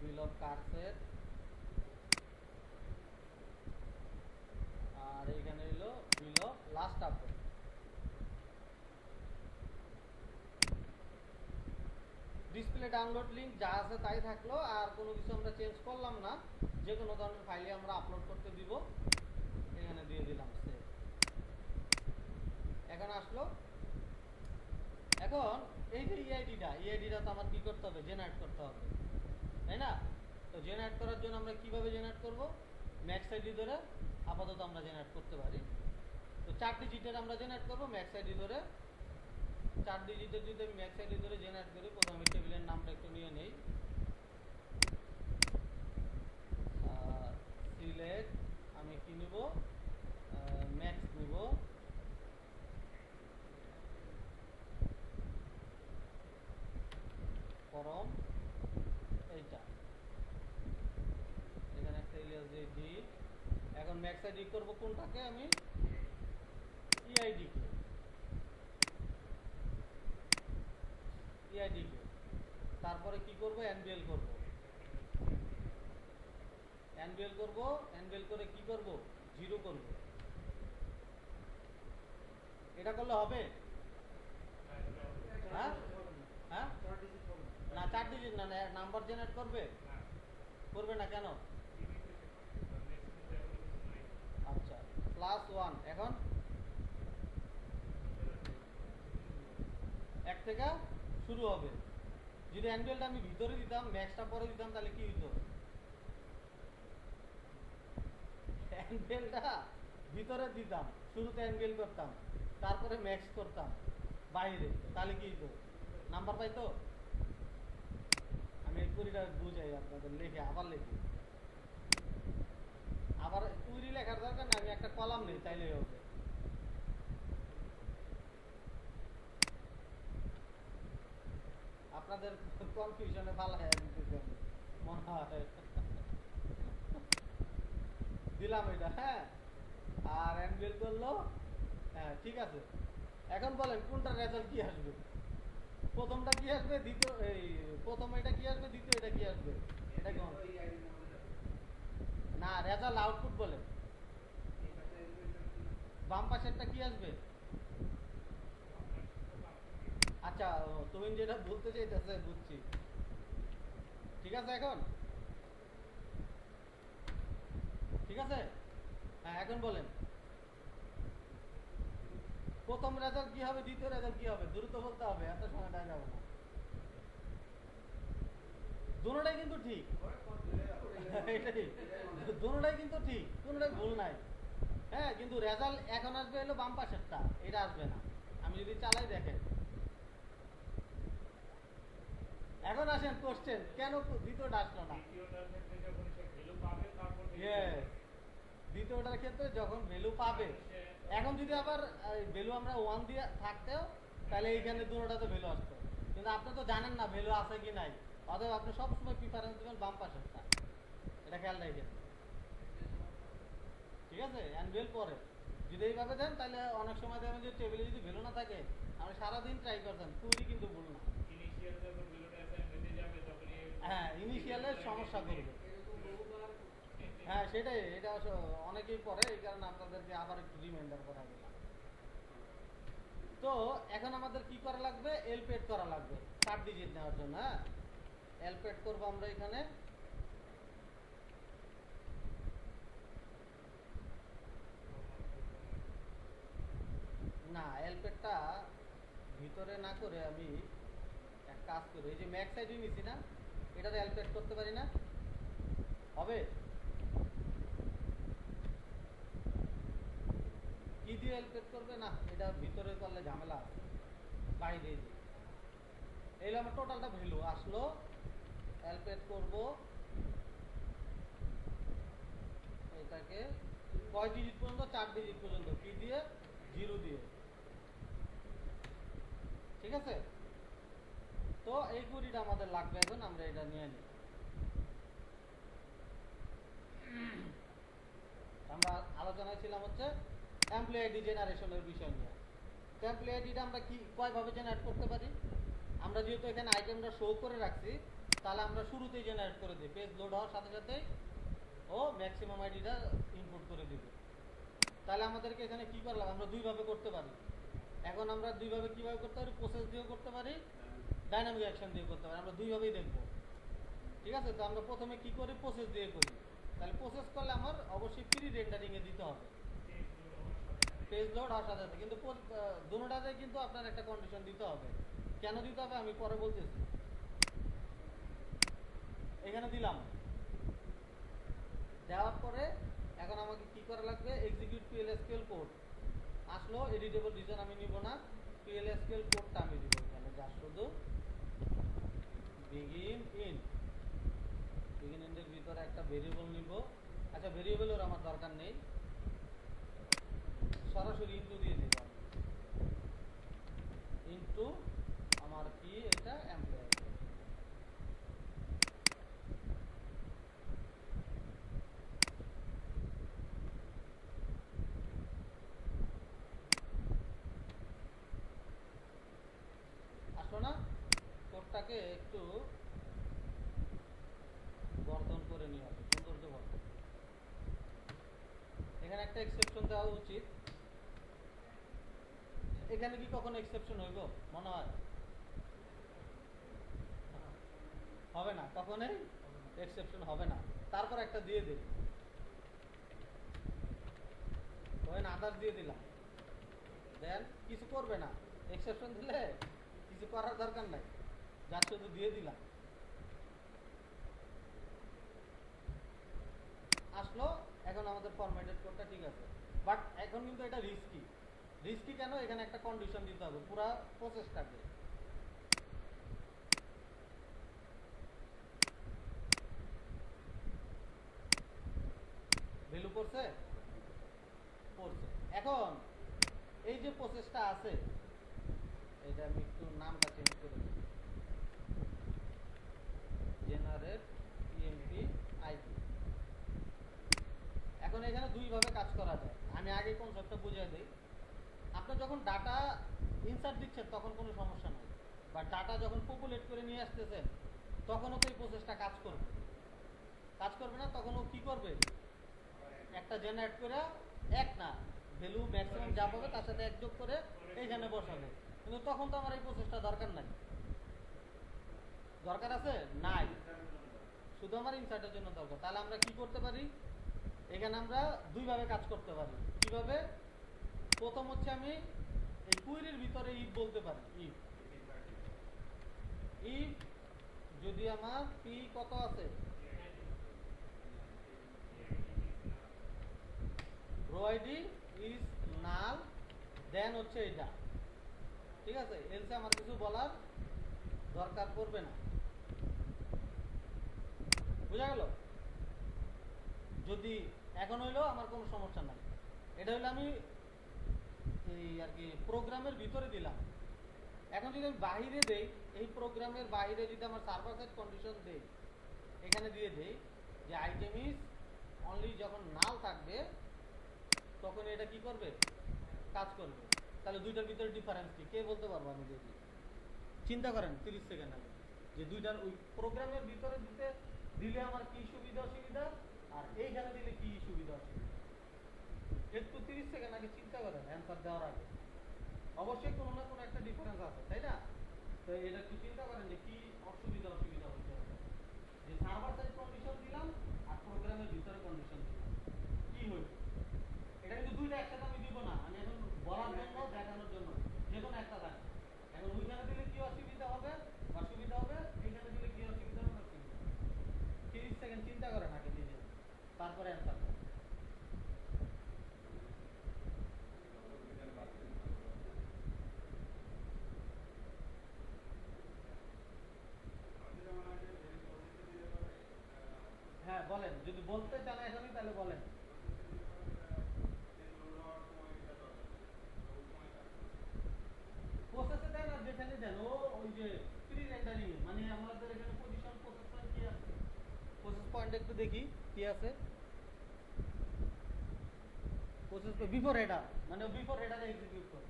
বিল অফ কার সেট। আর এইখানে হলো বিল of last update. Display download link যা আছে তাই থাকলো, আর কোনো কিছু আমরা চেঞ্জ করলাম না। যে কোনো ধরনের ফাইলে আমরা আপলোড করতে দিব, এখানে দিয়ে দিলাম সেভ। এখন আসলো। এখন এই যে ইআইডিটা তো আমার কি করতে হবে, জেনারেট করতে হবে, তাই না? তো জেনারেট করার জন্য আমরা কিভাবে জেনারেট করব, ম্যাক্স আইডি ধরে আপাতত আমরা জেনারেট করতে পারি। তো 4 ডিজিটের আমরা জেনারেট করব ম্যাক্স আইডি ধরে। 4 ডিজিটের যদি আমি ম্যাক্স আইডি ধরে জেনারেট করি, প্রথমে টেবিলের নামটা একটু নিয়ে নেই। সিলেক্ট, আমি কি নিব, ম্যাক্স নিব। ফরম এইটা, এখানে একটা ইলিয়াস দিয়ে ডি। এখন ম্যাক্স আইডি করবো কোনটাকে, আমি ইআইডি কে, ইআইডি কে। তারপরে কি করব, এনবিএল করব, এনবিএল করব। এনবিএল করে কি করব, 0 করব। এটা করলে হবে? হ্যাঁ হ্যাঁ, না 4 ডিজিট না, নাম্বার জেনারেট করবে, করবে না কেন? আচ্ছা, +1। এখন 1 থেকে শুরু হবে। যদি অ্যানবিএলটা আমি ভিতরে দিতাম, ম্যাক্সটা পরে দিতাম, তাহলে কি হইতো, অ্যানবিএলটা ভিতরে দিতাম, শুরুতে অ্যানবিএল করতাম, তারপরে ম্যাক্স করতাম, বাইরে, তাহলে কি তো নাম্বার পাইতো? আমি এই কুড়িটা বুঝাই আপনাদের, লিখে আবার লিখি, আবার কুড়ি লেখার দরকার না, আমি একটা কলাম নেই তাইলেই হবে। আপনাদের কনফিউশনে ভালো হয়ে দিতেছে মনে হয়। দিলাম এটা, হ্যাঁ, আর অ্যানভিল করলো, হ্যাঁ ঠিক আছে। এখন বলেন কোনটা রেজাল্ট কি আসবে? প্রথমটা কি আসবে, দ্বিতীয় এই প্রথম এটা কি আসবে, দ্বিতীয় এটা কি আসবে? এটা কোন না, রেজাল্ট আউটপুট বলে। বাম পাশেরটা কি আসবে? আচ্ছা, তুমি যেটা বলতে চাইতেছে বুঝছি, ঠিক আছে। এখন ঠিক আছে, হ্যাঁ এখন বলেন প্রথম রেজাল্ট কি হবে, দ্বিতীয় রেজাল্ট কি হবে? দ্রুত বলতে হবে, এত সময় দেওয়া যাবে না। দুটোটাই কিন্তু ঠিক। এটাই, দুটোটাই কিন্তু ঠিক, কোনোটাই ভুল নাই। হ্যাঁ, কিন্তু রেজাল্ট এখন আসবে হলো বাম পাশেরটা, এটা আসবে না। আমি যদি চালাই দেখেন। এখন আসেন কোশ্চেন, কেন দ্বিতীয়টা আসলো না? দ্বিতীয়টার ক্ষেত্রে যখন ভ্যালু পাবে, এখন যদি আবার ভ্যালু আমরা 1 দিয়ে থাকতেও, তাহলে এইখানে দুটোটাতে ভ্যালু আসতো, কিন্তু আপনি তো জানেন না ভ্যালু আছে কি নাই, অতএব আপনি সবসময় প্রিফারেন্স দেবেন বাম পাশেরটা, এটা খেয়াল রাখবেন। ঠিক আছে, অ্যান্ড পরে যদি এইভাবে দেন, তাহলে অনেক সময় দেখবেন যে টেবিলে যদি ভ্যালু না থাকে, আপনি সারাদিন ট্রাই করছেন, কুড়ি কিন্তু ভুল না। হ্যাঁ, ইনিশিয়ালের সমস্যা করবে। হ্যাঁ সেটাই, এটা অনেকেই পড়ে, এই কারণে আপনাদেরকে আবার একটু রিমাইন্ডার করা গেল। তো এখন আমাদের কি করা লাগবে? এলপেড করা লাগবে 4 ডিজিট নেওয়ার জন্য। হ্যাঁ, এলপেড করবো আমরা এখানে। না, এলপেডটা ভিতরে না করে আমি এক কাজ করি, এই যে ম্যাক্স আইডি নিছি না, এটাতে এলপেড করতে পারি না? হবে কি দিয়ে এলপেড করবে? না, এটা ভিতরে করলে ঝামেলা আছে, বাইরে যে এই আমার টোটালটা ভ্যালু আসলো, এলপেড করব এটাকে কয় ডিজিট পর্যন্ত? 4 ডিজিট পর্যন্ত। কি দিয়ে? 0 দিয়ে। ঠিক আছে, তো এই কুড়িটা আমাদের লাগবে, এখন আমরা এটা নিয়ে নিই। আমরা আলোচনায় ছিলাম হচ্ছে এমপ্লয়ি আইডি জেনারেশনের বিষয় নিয়ে। তো এমপ্লয়ি আইডিটা আমরা কি কয়ভাবে জেনারেট করতে পারি? আমরা যেহেতু এখানে আইটেমটা শো করে রাখছি, তাহলে আমরা শুরুতেই জেনারেট করে দিই, পেজ লোড হওয়ার সাথে সাথেই ও ম্যাক্সিমাম আইডিটা ইনপুট করে দিবে। তাহলে আমাদেরকে এখানে কি করলাম, আমরা দুইভাবে করতে পারি। এখন আমরা দুইভাবে কিভাবে করতে পারি? প্রসেস দিয়েও করতে পারি, ডাইনামিক অ্যাকশন দিয়ে করতে পারি, আমরা দুইভাবেই দেখবো। ঠিক আছে, তো আমরা প্রথমে কি করি? প্রসেস দিয়ে করি। তাহলে প্রসেস করলে আমার অবশ্যই প্রি রেন্ডারিং এ দিতে হবে, পেজ লোড হওয়ার সাথে সাথে। কিন্তু দুটোটাতে কিন্তু আপনার একটা কন্ডিশন দিতে হবে। কেন দিতে হবে আমি পরে বলতেছি। এখানে দিলাম, দেওয়ার পরে এখন আমাকে কি করা লাগবে? এক্সিকিউট PL/SQL কোড আসলো, এডিটেবল রিজন আমি নিব না, PL/SQL কোডটা আমি দিব এখানে, যা শুধু বিগিন ইন এর ভিতরে একটা ভেরিয়েবল নিব। আচ্ছা, ভেরিয়েবলের আমার দরকার নেই, সরাসরি ইনটু দিয়ে দিব। ইনটু আমার কি এটা এমপ্লয়ি আসলো না? কোডটাকে একটু বর্ধন করে নিয়ে আসবে, সৌন্দর্য বর্ধন। এখানে একটা এক্সেপশন দেওয়া উচিত। এখানে কি কখনো এক্সেপশন হইব? মনে হয় হবে না, কখনোই এক্সেপশন হবে না। তারপর একটা দিয়ে দিই, ধরেন আদার্স দিয়ে দিলাম, দেন কিছু করবে না। এক্সেপশন দিলে কিছু করার দরকার নাই, যার শুধু দিয়ে দিলাম, আসলো। এখন আমাদের ফরম্যাটেড কোডটা ঠিক আছে, বাট এখন কিন্তু এটা রিস্কি। রিস্কি কেন? এখানে একটা কন্ডিশন দিতে হবে পুরা প্রসেসটাকে। ভ্যালু করছে পড়ছে। এখন এই যে প্রসেসটা আছে, এটা আমি একটু নামটা চেঞ্জ করে দিই, জেনারেট পিএমপি আইডি। এখন এখানে দুই ভাবে কাজ করা যায়, আমি আগে কনসেপ্টটা বুঝিয়ে দিই। আপনি যখন ডাটা ইনসার্ট দিচ্ছেন তখন কোনো সমস্যা নেই, বা ডাটা যখন পপুলেট করে নিয়ে আসতেছেন তখনও তো এই প্রসেসটা কাজ করবে। কাজ করবে না, তখন ও কি করবে? একটা জেনারেট করে এক না ভ্যালু ম্যাক্সিমাম যা পাবে তার সাথে এক যোগ করে এইখানে বসাবে। কিন্তু তখন তো আমার এই প্রসেসটা দরকার নাই। দরকার আছে? নাই, শুধু আমার ইনসার্টের জন্য দরকার। তাহলে আমরা কি করতে পারি? এখানে আমরা দুইভাবে কাজ করতে পারি। কিভাবে? প্রথম হচ্ছে আমি এই কুইরির ভিতরে ইফ বলতে পারি। ইফ ইফ যদি আমার পি কত আছে, রো আইডি ইজ নাল, দেন হচ্ছে এটা, ঠিক আছে? এলসে আমার কিছু বলার দরকার পড়বে না। বুঝা গেল? যদি এখন হইলো আমার কোনো সমস্যা নাই। এটা হইলো আমি এই আর কি প্রোগ্রামের ভিতরে দিলাম। এখন যদি আমি বাহিরে দেই, এই প্রোগ্রামের বাইরে যদি আমার সার্ভার সাইড কন্ডিশন দেই, এখানে দিয়ে দেই যে আইটেম ইজ অনলি, যখন নাল থাকবে তখন এটা কি করবে? কাজ করবে। তাহলে দুইটার ভিতরে ডিফারেন্স কি? কে বলতে পারবো? আমি যদি চিন্তা করেন 30 সেকেন্ড আগে, যে দুইটার ওই প্রোগ্রামের ভিতরে দিলে আমার কি সুবিধা অসুবিধা, আর এইখানে দিলে কি সুবিধা অসুবিধা, একটু 30 সেকেন্ড আগে চিন্তা করেন অ্যান্সার দেওয়ার আগে। অবশ্যই কোনো না কোনো একটা ডিফারেন্স আছে, তাই না? তো এটা একটু চিন্তা করেন যে কি অসুবিধা হতে হবে। যে সার্ভার সাইড কন্ডিশন দিলাম আর প্রোগ্রামের ভিতরে কন্ডিশন দিলাম, কি হইল? এটা কিন্তু দুইটা একসাথে আমি দিব না, আমি এখন বলার জন্য দেখানোর জন্য যে কোনো একটা থাকে। এখন ওইখানে দিলে কি অসুবিধা হবে বা সুবিধা হবে, এইখানে দিলে কি অসুবিধা হবে অসুবিধা হবে। 30 সেকেন্ড চিন্তা করেন আগে নিজে, তারপরে অ্যান্সার করেন। হ্যাঁ বলেন, যদি বলতে চান এখনই তাহলে বলেন। প্রসেসে দেন আর যেখানে দেন, ও ওই যে প্রি রেন্ডারিং, মানে আমাদের এখানে পজিশন প্রসেস পয়েন্ট কি আছে? প্রসেস পয়েন্ট একটু দেখি কি আছে। প্রসেস বিফোর হেডার, মানে বিফোর হেডারে এক্সিকিউট করে।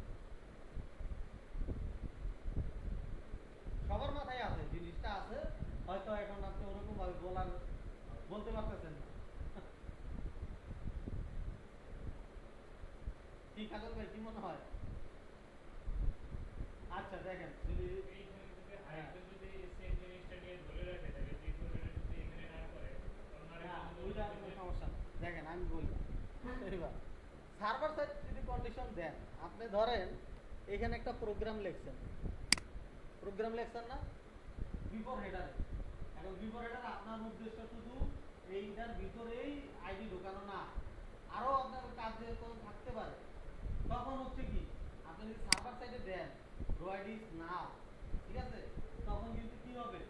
সবার মাথায় আছে জিনিসটা, আছে হয়তো এখন আপনি ওরকম ভাবে বলতে পারতেছেন না। কি কাজল ভাই, কি মনে হয়? আচ্ছা দেখেন, যদি হ্যাঁ, না, ওইটা কোনো সমস্যা না। দেখেন আমি বলি, এবার সার্ভার সাইড যদি কন্ডিশন দেন, আপনি ধরেন এখানে একটা প্রোগ্রাম লেখছেন না বিফোর হেডারে। এখন বিফোর হেডারে আপনার উদ্দেশ্য শুধু এইটার ভিতরেই আইডি ঢোকানো না, আরো আপনার কাজ যেরকম থাকতে পারে। তখন হচ্ছে কি, আপনি যদি সার্ভার সাইডে দেন রো আইডি ইজ নাল, ঠিক আছে? তখন কিন্তু কি হবে,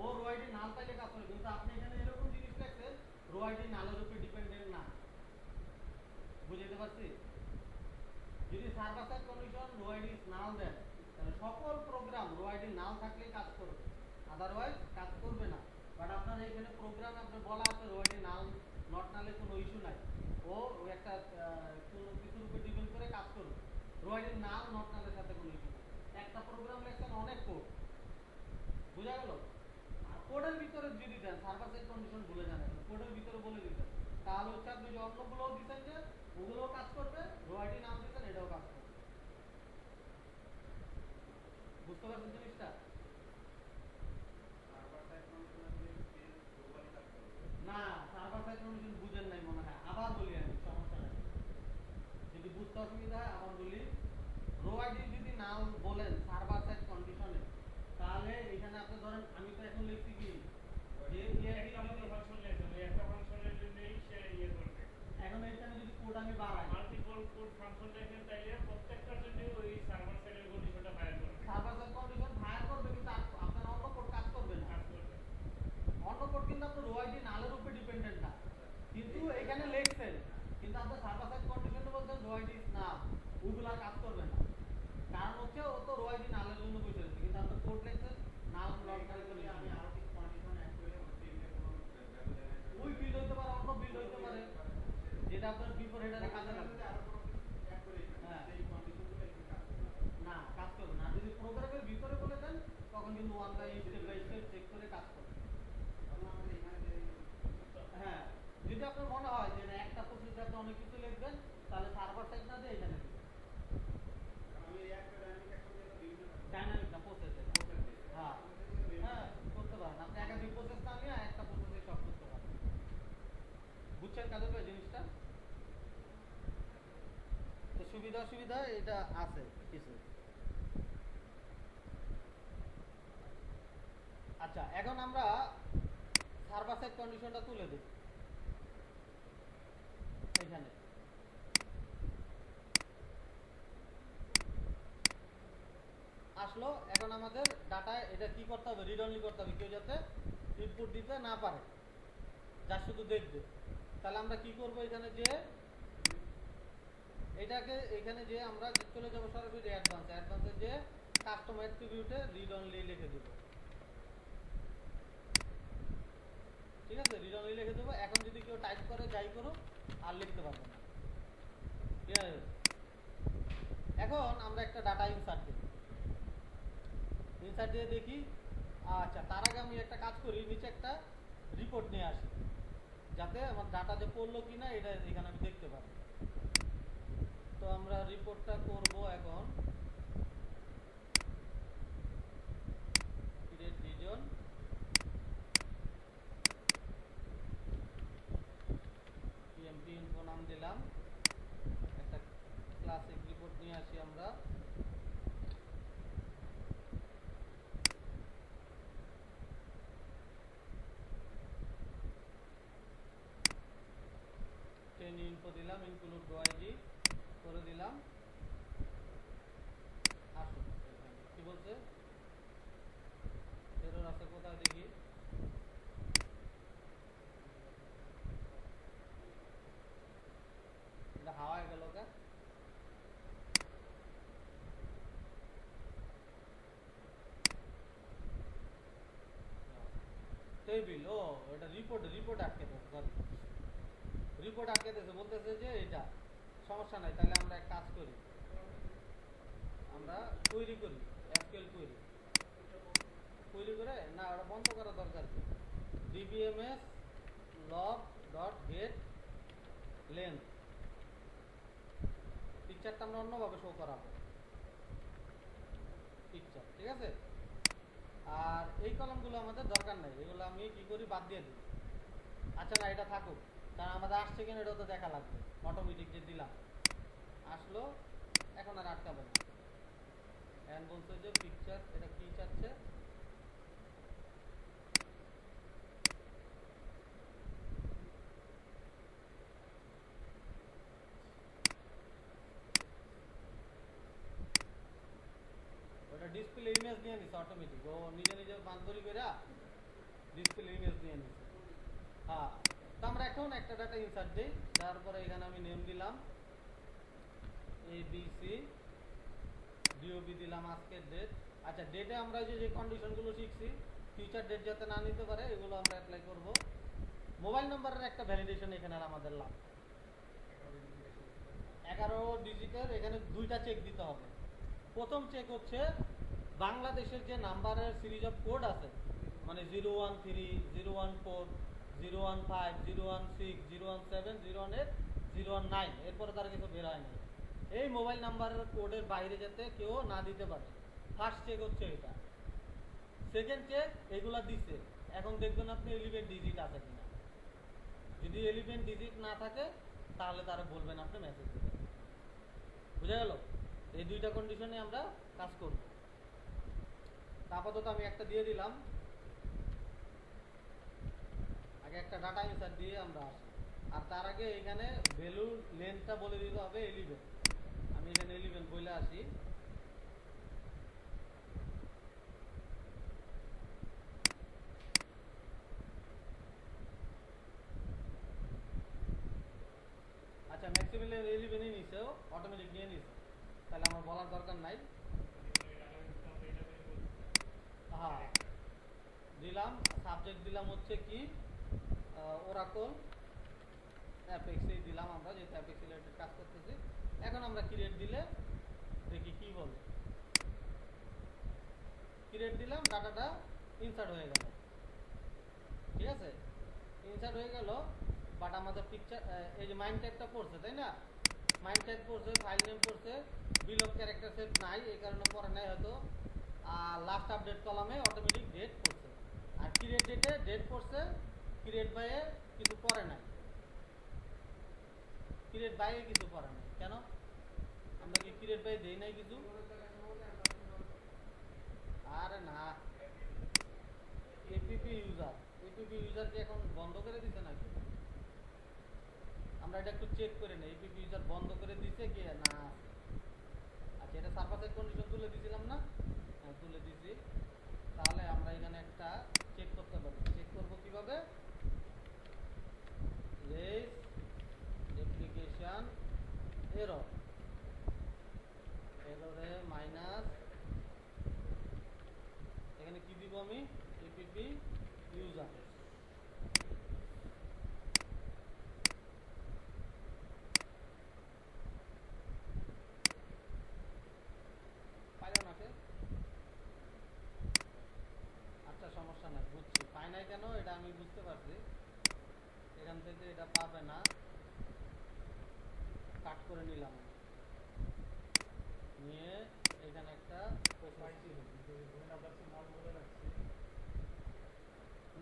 ও রো আইডি নাল পাইলে কাজ করে। কিন্তু আপনি এখানে এরকম জিনিস লিখছেন রো আইডি নালের উপর ডিপেন্ডেন্ট না। বুঝতে পারছি? যদি server side condition row ID is null then, তাহলে সকল প্রোগ্রাম রো আইডি নাল থাকলেই কাজ করবে, আদারওয়াইজ কাজ করবে না। বাট আপনার এখানে প্রোগ্রামে আপনার বলা আছে রো আইডি নাল, নট নালে কোনো ইস্যু নাই, ও একটা কোনো কিছুর উপর ডিপেন্ড করে কাজ করবে। রো আইডি নাল নট নালের সাথে কোনো ইস্যু নাই। একটা প্রোগ্রাম লেখছেন, অনেক কোড, বুঝা গেল? আর কোডের ভিতরে যদি দেন, সার্ভার সাইড কন্ডিশন ভুলে যান, কোডের ভিতরে বলে দিতেন, তাহলে হচ্ছে আপনি যে অন্যগুলোও দিচ্ছেন যে ওগুলোও কাজ করবে, রো আইডি নাম দিচ্ছেন এটাও কাজ করবে। বুঝতে পারছেন জিনিসটা? না, সার্ভার সাইড কন্ডিশন বুঝেন নাই মনে হয়, আবার বলি আমি, সমস্যা নাই। যদি বুঝতে অসুবিধা হয় আবার বলি। রো আইডি যদি নাও বলেন সার্ভার সাইড কন্ডিশনে, তাহলে এখানে আপনি ধরেন আমি তো এখন লিখছি কি যে এখন এখানে যদি কোড আমি বাড়াই, মাল্টিপল কোড ফাংশন লেখেন তাইলে তখন কিন্তু ওয়ান বাই স্টেপ চেক করে কাজ করবে। হ্যাঁ, যদি আপনার মনে হয় যে না একটা প্রসেসে আপনি অনেক কিছু লিখবেন, তাহলে সার্ভার সাইড না দিয়ে এখানে দিবেন। ডাইনামিক না, প্রসেস। হ্যাঁ হ্যাঁ, করতে পারেন আপনি একাধিক প্রসেস না নিয়ে একটা প্রসেসে সব করতে পারেন। বুঝছেন কাজের ভাই জিনিসটা? তো সুবিধা অসুবিধা এটা আছে কিছু। আচ্ছা, এখন আমরা সার্ভার সাইড কন্ডিশনটা তুলে দিই এখানে। আসলো, এখন আমাদের ডাটায় এটা কি করতে হবে, রিড অনলি করতে হবে, কেউ যাতে ইনপুট দিতে না পারে, যা শুধু দেখবে। তাহলে আমরা কি করব, এখানে যে এটাকে এখানে যে আমরা চলে যাবো সরাসরি অ্যাডভান্সে যে কাস্টম অ্যাট্রিবিউটে রিড অনলি লিখে দেব। ঠিক আছে, রিড অনলি লিখে দেবো। এখন যদি কেউ টাইপ করে যাই করুক আর লিখতে পারবে না। ঠিক আছে, এখন আমরা একটা ডাটা ইনসার্ট দিই। ইনসার্ট দিয়ে দেখি। আচ্ছা, তার আগে আমি একটা কাজ করি, নিচে একটা রিপোর্ট নিয়ে আসি, যাতে আমার ডাটা যে পড়লো কিনা এটা এখানে আমি দেখতে পারি। তো আমরা রিপোর্টটা করব এখন ক্রিয়েট রিজন, পিএমপি ইনফো নাম দিলাম, একটা ক্লাসিক রিপোর্ট নিয়ে আসি আমরা। ইনফো দিলাম, ইনক্লুড ওআইডি করে দিলাম। আসুন কি বলছে, এরর আছে কোথায় দেখি। এটা হাওয়ায় গেল কা, টেবিল, ও এটা রিপোর্ট আটকে দেবে, সরি রিপোর্ট আটকে দিয়েছে, বলতেছে যে এটা সমস্যা নাই। তাহলে আমরা এক কাজ করি, আমরা কোয়েরি করি, এসকিউএল কোয়েরি করে, না ওটা বন্ধ করা দরকার কি, DBMS log dot get length, পিকচারটা আমরা অন্যভাবে শো করাবো পিকচার। ঠিক আছে, আর এই কলমগুলো আমাদের দরকার নাই, এগুলো আমি কি করি, বাদ দিয়ে দিই। আচ্ছা না, এটা থাকুক, কারণ আমাদের আসছে কিনা এটাও তো দেখা লাগবে। অটোমেটিক যে দিলাম আসলো, এখন আর আটকাবে না। এখন বলছে যে পিকচার, এটা কি চাচ্ছে, ওটা ডিসপ্লে ইমেজ নিয়ে নিছে অটোমেটিক, ও নিজে নিজে বান্ধরি করে ডিসপ্লে ইমেজ নিয়ে নিছে। হ্যাঁ, তো আমরা এখন একটা ডাটা ইনসার্ট দিই, তারপরে এখানে আমি নেম দিলাম এবিসি, ডিওবি দিলাম আজকের ডেট। আচ্ছা, ডেটে আমরা যে কন্ডিশনগুলো শিখছি, ফিউচার ডেট যাতে না নিতে পারে এগুলো আমরা অ্যাপ্লাই করব। মোবাইল নাম্বারের একটা ভ্যালিডেশন এখানে আমাদের লাভ, 11 ডিজিটের এখানে দুইটা চেক দিতে হবে। প্রথম চেক হচ্ছে বাংলাদেশের যে নাম্বারের সিরিজ অফ কোড আছে, মানে 013, 014, 015, 016, 017, 018, 019, এরপরে তার কিছু বের হয় না। এই মোবাইল নাম্বারের কোডের বাইরে যাতে কেউ না দিতে পারে, ফার্স্ট চেক হচ্ছে এটা। সেকেন্ড চেক এগুলা দিচ্ছে, এখন দেখবেন আপনি 11 ডিজিট আছে কিনা। যদি 11 ডিজিট না থাকে তাহলে তারা বলবেন, আপনি মেসেজ দেবেন। বুঝা গেল? এই দুইটা কন্ডিশনে আমরা কাজ করব। আপাতত আমি একটা দিয়ে দিলাম, আগে একটা ডাটা ইনসার্ট দিয়ে আমরা আসি। আর তার আগে এখানে ভ্যালুর লেন্থটা বলে দিতে হবে 11। আমি এখানে 11 বলে আসি। আচ্ছা, ম্যাক্সিমাম 11ই নিছে, অটোমেটিক নিয়ে নিছে, তাহলে আমার বলার দরকার নাই। হ্যাঁ, দিলাম। সাবজেক্ট দিলাম হচ্ছে কি, ওরাকল অ্যাপেক্সেই দিলাম আমরা, যেহেতু অ্যাপেক্স রিলেটেড কাজ করতেছি। এখন আমরা ক্রিয়েট দিলে দেখি কি বলে। ক্রিয়েট দিলাম, ডাটাটা ইনসার্ট হয়ে গেল। ঠিক আছে, ইনসার্ট হয়ে গেল, বাট আমাদের পিকচার এই যে মাইন্ড টাইপটা পড়ছে, তাই না? মাইন্ড টাইপ পড়ছে, ফাইল নেম পড়ছে, বিল অফ ক্যারেক্টার সেট নাই, এই কারণে পড়ে নাই হয়তো। আর লাস্ট আপডেট কলামে অটোমেটিক ডেট পড়ছে, আর ক্রিয়েট ডেটে ডেট পড়ছে, ক্রিয়েট বাইয়ে কিছু পড়ে নাই, ক্রিয়েট বাইয়ে কিছু পড়ে নাই। কেন? আমরা কি ক্রিয়েট বাই দেই নাই কিছু? আরে না, এপিপি ইউজার কি এখন বন্ধ করে দিছে নাকি? আমরা এটা একটু চেক করে নেই, এপিপি ইউজার বন্ধ করে দিছে কি না। আচ্ছা, এটা সার্ভার সাইড কন্ডিশন তুলে দিয়েছিলাম না? হ্যাঁ, তুলে দিয়েছি। তাহলে আমরা এখানে একটা চেক করতে পারি। চেক করব কিভাবে? রেস অ্যাপ্লিকেশন এরর, এররে মাইনাস, এখানে কি দিব আমি? APP user. পাইলো না কে? আচ্ছা, সমস্যা নাই, বুঝছি। পাই নাই কেন এটা আমি বুঝতে পারছি। এখান থেকে এটা পাবে না, কাট করে নিলাম, নিয়ে এখানে একটা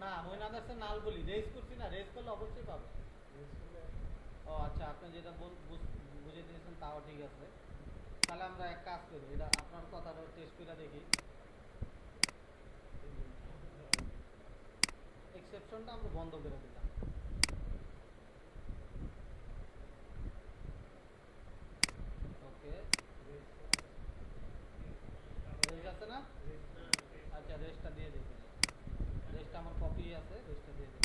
না হইন আদার্সে নাল বলি, রেজ করছি না, রেজ করলে অবশ্যই পাবে। ও আচ্ছা, আপনি যেটা বুঝে দিয়েছেন তাও ঠিক আছে। তাহলে আমরা এক কাজ করি, এটা আপনার কথাটা টেস্ট করে দেখি। এক্সেপশনটা আমরা বন্ধ করে দিলাম। ওকে, রেজ আছে না? আচ্ছা, রেজটা দিয়ে দিই। রেজটা আমার কপি আছে, রেজটা দিয়ে দিই।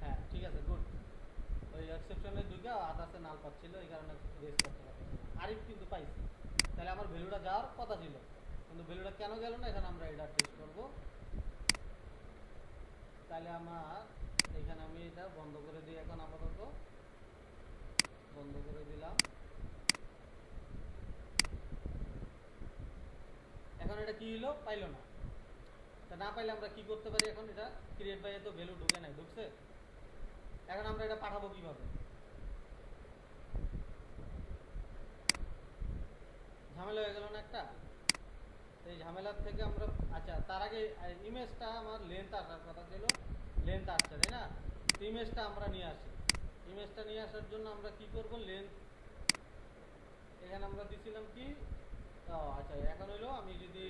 হ্যাঁ, ঠিক আছে, গুড। ওই এক্সেপশনের দুইটা আদার্সে নাল পাচ্ছিল, এই কারণে রেজ করতে পারছি। আরিফ কিন্তু পাইছি, তাহলে আমার ভ্যালুটা যাওয়ার কথা ছিল, কিন্তু ভ্যালুটা কেন গেল না এখানে আমরা এটা টেস্ট করব। তাহলে আমার এখানে আমি এটা বন্ধ করে দিই, এখন আপাতত বন্ধ করে দিলাম। এখন এটা কি হলো? পাইলো না। তা না পাইলে আমরা কি করতে পারি? এখন এটা ক্রিয়েট বাই তো ভ্যালু ঢুকে নাই, ঢুকছে? এখন আমরা এটা পাঠাবো কিভাবে? ঝামেলা হয়ে গেল না একটা? এই ঝামেলার থেকে আমরা, আচ্ছা তার আগে ইমেজটা আমার লেন্থ আসার কথা ছিল, লেন্থ আসছে, তাই না? ইমেজটা আমরা নিয়ে আসি। ইমেজটা নিয়ে আসার জন্য আমরা কি করব? লেন্থ এখানে আমরা দিছিলাম কি? ও আচ্ছা, এখন হইলো আমি যদি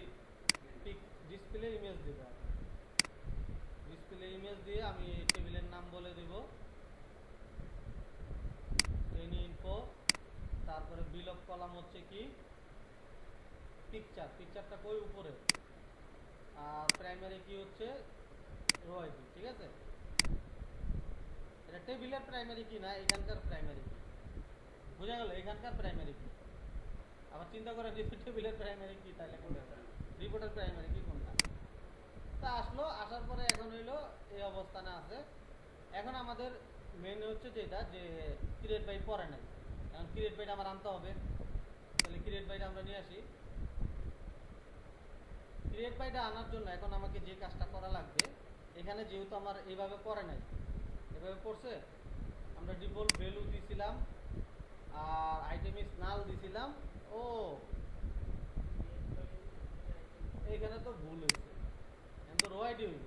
পিক ডিসপ্লে ইমেজ দিব, ডিসপ্লে ইমেজ দিয়ে আমি টেবিলের নাম বলে দিব এনি ইনফো, তারপরে বিল অফ কলাম হচ্ছে কি? পিকচার, পিকচারটা কই? উপরে। আর প্রাইমারি কি হচ্ছে? Row ID. ঠিক আছে, এটা টেবিলের প্রাইমারি কি না, এখানকার প্রাইমারি কি। বোঝা গেল? এখানকার প্রাইমারি কি। আবার চিন্তা করে যে টেবিলের প্রাইমারি কি, তাহলে কোনটা? রিপোর্টের প্রাইমারি কি কোনটা? তা আসলো, আসার পরে এখন হইলো এই অবস্থানে আছে। এখন আমাদের মেন হচ্ছে যেটা, যে ক্রিয়েট বাই পরে নাই, এখন ক্রিয়েট বাইটা আমার আনতে হবে। তাহলে ক্রিয়েট বাইটা আমরা নিয়ে আসি। ক্রিয়েট বাইটা আনার জন্য এখন আমাকে যে কাজটা করা লাগবে, এখানে যেহেতু আমার এইভাবে পড়ে নাই, এভাবে পড়ছে, আমরা ডিফল্ট ভ্যালু দিছিলাম আর আইটেম ইজ নাল দিছিলাম। ও এইখানে তো ভুল হয়েছে, এখন তো রো আইডি হইব।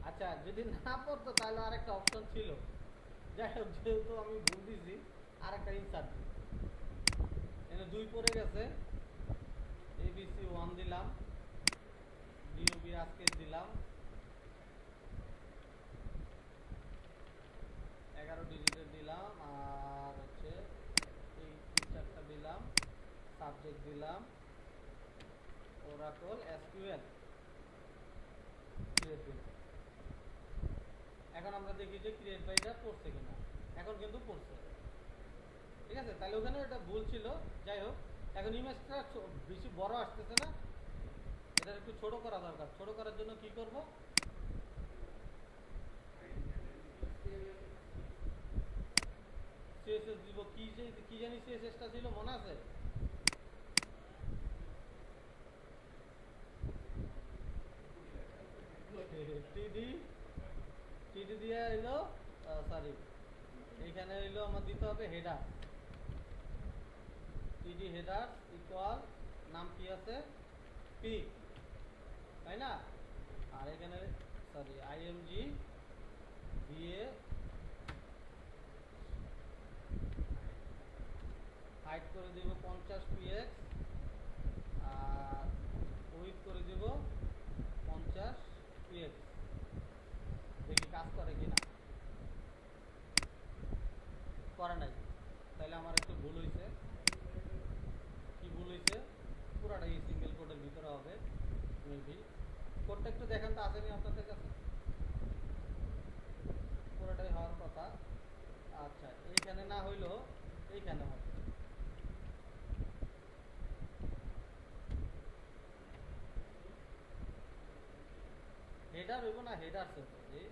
আচ্ছা, যদি না পড়তো তাহলে আরেকটা অপশন ছিল। যাই হোক, যেহেতু আমি ভুল দিছি, আরেকটা ইনসার্ট দিই। এখানে 2 পড়ে গেছে, এবিসি 1 দিলাম, ডিওবি আজকে দিলাম, 11 ডিজিটের দিলাম, আর হচ্ছে এই পিকচারটা দিলাম, সাবজেক্ট দিলাম ওরাকল এসকিউএল, ক্রিয়েট দিলাম। এখন আমরা দেখি যে ক্রিয়েট বাইটা পড়ছে কিনা। এখন কিন্তু পড়ছে। ঠিক আছে, তাহলে ওখানে এটা ভুল ছিল। যাই হোক, এখন ইমেজটা বেশি বড় আসতেছে না, এটা একটু ছোট করা দরকার। ছোট করার জন্য কি করব? সিএসএস দিব, কি জানি সিএসএসটা ছিল মনে আছে? টিডি টিডি দিয়ে এলো, সরি, এইখানে এলো আমার দিতে হবে হেডার, টিডি হেডার ইকুয়াল নাম কি আছে, পি, তাই না? আর এখানে সরি আইএমজি দিয়ে হাইট করে দিব 50 পিএক্স, আর উইথ করে দিব 50 পিএক্স। দেখি কাজ করে কিনা। করে নাই, তাহলে আমার একটু ভুল হয়েছে। কি ভুল হয়েছে? পুরাটাই সিঙ্গেল কোডের ভিতরে হবে মেবি। কোডটা একটু দেখেন তো আসেনি আপনাদের কাছে? পুরোটাই হওয়ার কথা। আচ্ছা, এইখানে না হইলো এইখানে হবে। হেডার হইব না হেডার সেট এই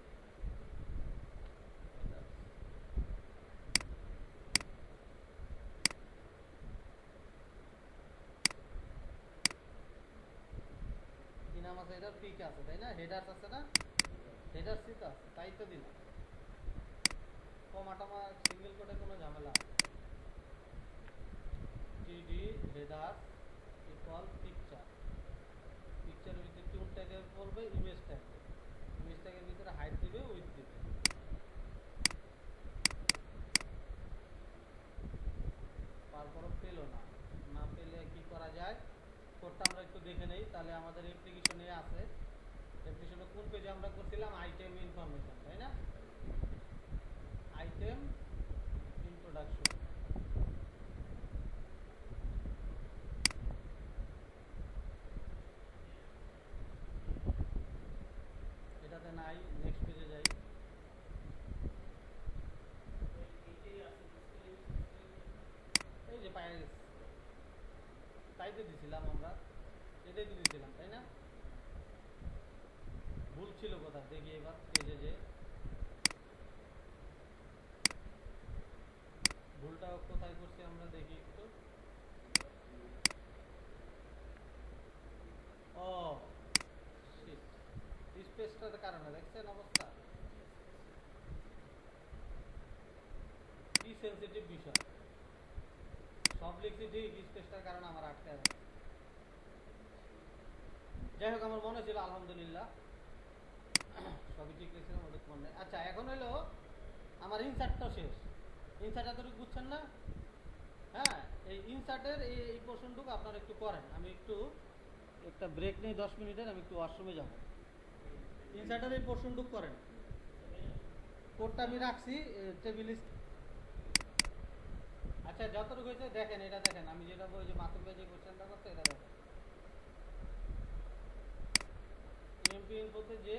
কি নাম আছে? হেডার পিক আছে তাই না? হেডার আছে না? হেডার সিট আছে, তাই তো দিলাম। কমাটামা সিঙ্গেল কোডে কোনো ঝামেলা আছে? টিডি হেডার ইকুয়াল পিকচার, পিকচারের ভিতরে টিউন ট্যাগে পড়বে ইমেজ ট্যাগ, ইমেজ ট্যাগের ভিতরে হাইট দিবে উইথ দিবে। তারপরও পেলো না, না পেলে কি করা যায়? কোডটা আমরা একটু দেখে নেই, তাহলে আমাদের অ্যাপ্লিকেশনে আছে। অ্যাপ্লিকেশনে কোন পেজে আমরা করছিলাম? আইটেম ইনফরমেশন, তাই না? Item introduction. এটাতে নাই, নেক্সট পেজে যাই। এই যে পায়ে গেছে, তাই তো দিছিলাম আমরা, এটাই তো দিছিলাম তাই না? ভুল ছিল কোথায় দেখি এবার পেজে যে ভুলটা কোথায় করছি আমরা দেখি একটু। ও শিট, স্পেসটার কারণে দেখছেন অবস্থা, কি সেনসিটিভ বিষয়। সব লিখছি ঠিক, স্পেসটার কারণে আমার আটকে আছে। যাই হোক, আমার মনে ছিল আলহামদুলিল্লাহ সবই ঠিক লিখছিলাম, ওদের মনে নেই। আচ্ছা, এখন হলো আমার ইনসার্টটা শেষ। ইনসার্ট এতটুকু বুঝছেন না? হ্যাঁ, এই ইনসার্টের এই পোর্শনটুকু আপনারা একটু করেন। আমি একটু একটা ব্রেক নেই 10 মিনিটের, আমি একটু ওয়াশরুমে যাব। ইনসার্টের এই পোর্শনটুকু করেন। কোডটা আমি রাখছি টেবিল। আচ্ছা, যতটুকু হয়েছে দেখেন, এটা দেখেন, আমি যেটা ওই যে মাথুর ভাই যে কোশ্চেনটা করছে এটা দেখেন। ইএমপি ইনফোতে যে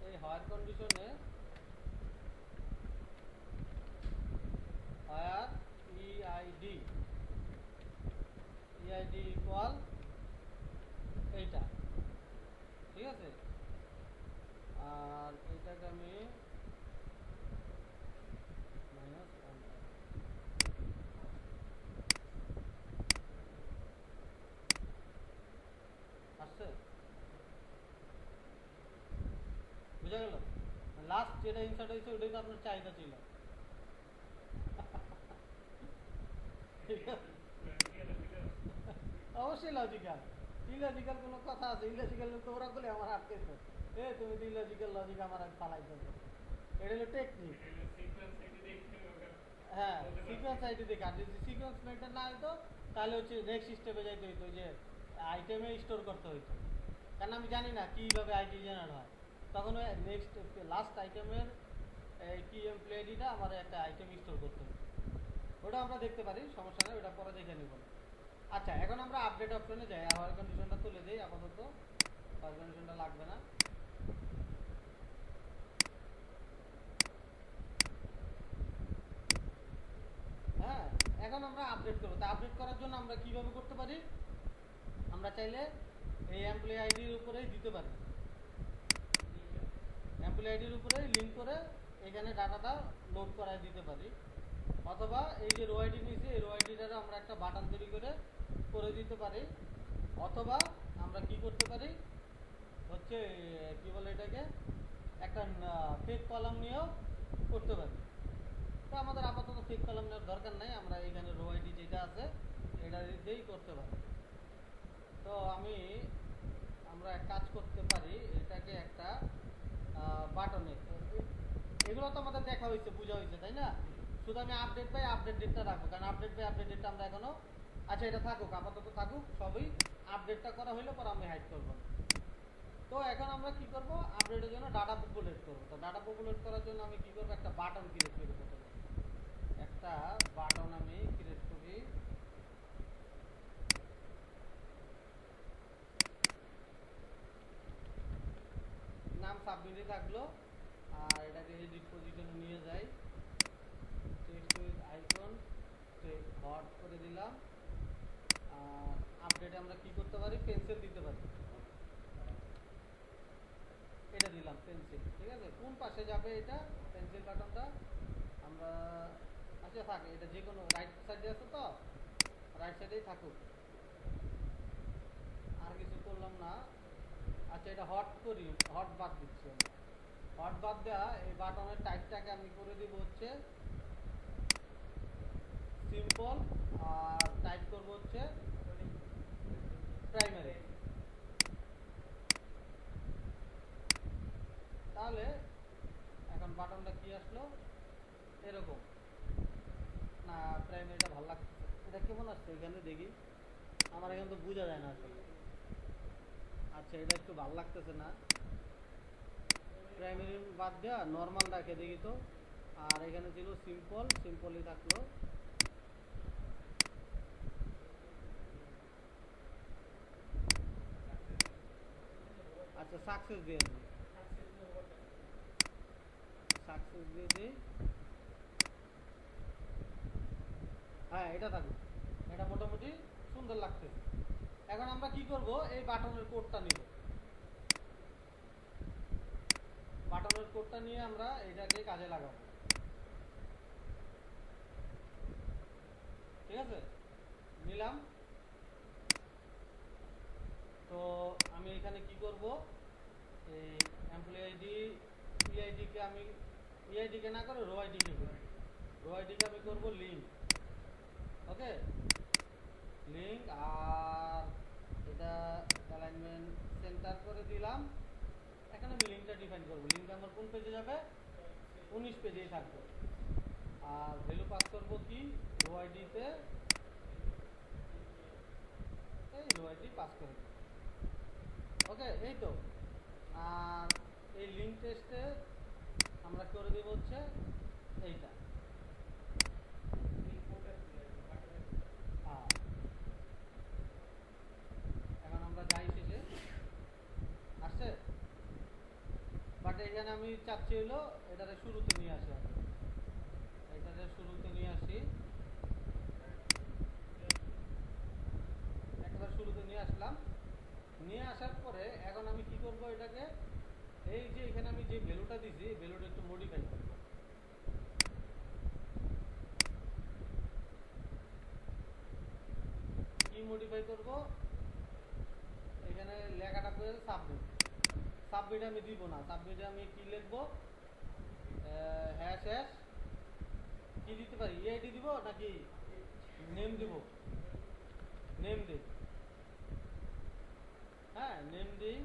এই হায়ার কন্ডিশনে হায়ার ইআইডি ইকুয়াল এইটা, ঠিক আছে? আর এইটাকে আমি মাইনাস আসছে, বুঝা গেল? লাস্ট যেটা ইনসার্ট হয়েছে ওটাই তো আপনার চাহিদা ছিল। অবশ্যই লজিক্যাল, ইলজিক্যাল কোনো কথা আছে? ইলজিক্যাল তো ওরা বলে আমার আটকেছে, তুমি তো ইলজিক্যাল লজিক আমার পালাই দেবে। এটা হলো টেকনিক। হ্যাঁ, সিকোয়েন্স আইডি দেখে, আর যদি সিকোয়েন্স মেনটেন না হইতো তাহলে হচ্ছে নেক্সট স্টেপে যাইতে হইতো, যে আইটেমে স্টোর করতে হইতো। কারণ আমি জানি না কীভাবে আইডি জেনারেট হয়, তখন ওই নেক্সট লাস্ট আইটেমের কি এমপ্লয়ি আইডিটা আমার একটা আইটেম স্টোর করতে হবে। ওটা আমরা দেখতে পারি, সমস্যা নেই, ওটা পরে দেখে নেব। আচ্ছা, এখন আমরা আপডেট অপশনে যাই। হাওয়ার কন্ডিশনটা তুলে দিই আপাতত, হাওয়ার কন্ডিশনটা লাগবে না। হ্যাঁ, এখন আমরা আপডেট করবো। তা আপডেট করার জন্য আমরা কিভাবে করতে পারি? আমরা চাইলে এই এমপ্লয়ি আইডির উপরেই দিতে পারি, এমপ্লয়ি আইডির উপরেই লিঙ্ক করে এখানে ডাটাটা লোড করায় দিতে পারি। অথবা এই যে রো আইডি নিয়েছি এই রো আইডিটারও আমরা একটা বাটন তৈরি করে দিতে পারি, অথবা আমরা কি করতে পারি হচ্ছে কি বলে এটাকে একটা ফেক কলাম নিয়েও করতে পারি। তো আমাদের আপাতত ফেক কলাম নেওয়ার দরকার নাই, আমরা এখানে রো আইডি যেটা আছে এটা দিয়েই করতে পারি। তো আমরা এক কাজ করতে পারি, এটাকে একটা বাটনে, এগুলো তো আমাদের দেখা হয়েছে, বোঝা হয়েছে, তাই না? শুধু আমি আপডেট বাই আপডেট ডেটটা রাখবো, কারণ আপডেট বাই আপডেট ডেটটা আমরা এখনো, আচ্ছা এটা থাকুক, আপাতত থাকুক, সবই আপডেটটা করা হইলে পর আমি হাইড করবো। তো এখন আমরা কি করব, আপডেটের জন্য ডাটা পপুলেট করবো। তো ডাটা পপুলেট করার জন্য আমি কি করবো, একটা বাটন ক্রিয়েট করি। একটা বাটন আমি ক্রিয়েট করি, নাম সাবমিটে থাকলো, আর এটাকে এডিট পজিশনে নিয়ে যাই, টেক্সট উইথ আইকন হট করে দিলাম। আর আপডেটে আমরা কি করতে পারি, পেন্সিল দিতে পারি, এটা দিলাম পেন্সিল, ঠিক আছে? কোন পাশে যাবে এটা পেন্সিল বাটনটা, আমরা আচ্ছা থাকে, এটা যে কোনো রাইট সাইডে আছে, তো রাইট সাইডেই থাকুক, আর কিছু করলাম না। আচ্ছা এটা হট করি, হট বাদ দিচ্ছি আমরা। হট বাদ দেওয়া এই বাটনের টাইপটাকে আমি করে দিব হচ্ছে সিম্পল, আর টাইপ করব হচ্ছে প্রাইমারি। তাহলে এখন বাটনটা কি আসলো এরকম, না প্রাইমারিটা ভালো লাগছে, এটা কেমন আসছে এখানে দেখি, আমার এখানে তো বোঝা যায় না আসলে। আচ্ছা এটা একটু ভালো লাগতেছে না, প্রাইমারি বাদ দেওয়া নর্মাল রাখে দেখি তো। আর এখানে ছিল সিম্পল, সিম্পলই থাকলো। আচ্ছা সাকসেস দিয়ে দিই, সাকসেস দিয়ে দিই, হ্যাঁ এটা থাকুক, এটা মোটামুটি সুন্দর লাগতেছে। এখন আমরা কি করব, এই বাটনের কোডটা নিব, বাটনের কোডটা নিয়ে আমরা এটাকে কাজে লাগাবো, ঠিক আছে? নিলাম। তো আমি এখানে কি করব, এই এমপ্লয়ি আইডি ইআইডিকে আমি ইআইডিকে না করে রো আইডিকে করি, রো আইডিকে আমি করব লিঙ্ক, ওকে লিঙ্ক, আর এটা অ্যালাইনমেন্ট সেন্টার করে দিলাম। এখন আমি লিঙ্কটা ডিফাইন করবো, লিঙ্ক আমার কোন পেজে যাবে, 19 পেজেই থাকবে। আর ভ্যালু পাস করবো কি, রো আইডিতে, এই রো আইডি পাস করে দেবো, ওকে এই তো। আর এই লিঙ্ক টেস্টে আমরা করে দেবো হচ্ছে এইটা, এখন আমরা যাই শেষে আসছে, বাট এখানে আমি চাচ্ছি হলো এটাকে শুরুতে নিয়ে আসি, এটাকে শুরুতে নিয়ে আসি, একবার শুরুতে নিয়ে আসলাম। নিয়ে আসার পরে এখন আমি কি করব, এটাকে এই যে এখানে আমি যে ভ্যালুটা দিছি এই ভ্যালুটা একটু মডিফাই করব। কি মডিফাই করব, এখানে লেখাটা করে সাবমিট, সাবমিটে আমি দিব না, সাবমিটে আমি কি লিখবো, হ্যাশ হ্যাশ কি দিতে পারি, ইআইডি দিব নাকি নেম দিব, নেম দিই, হ্যাঁ নেম দিই,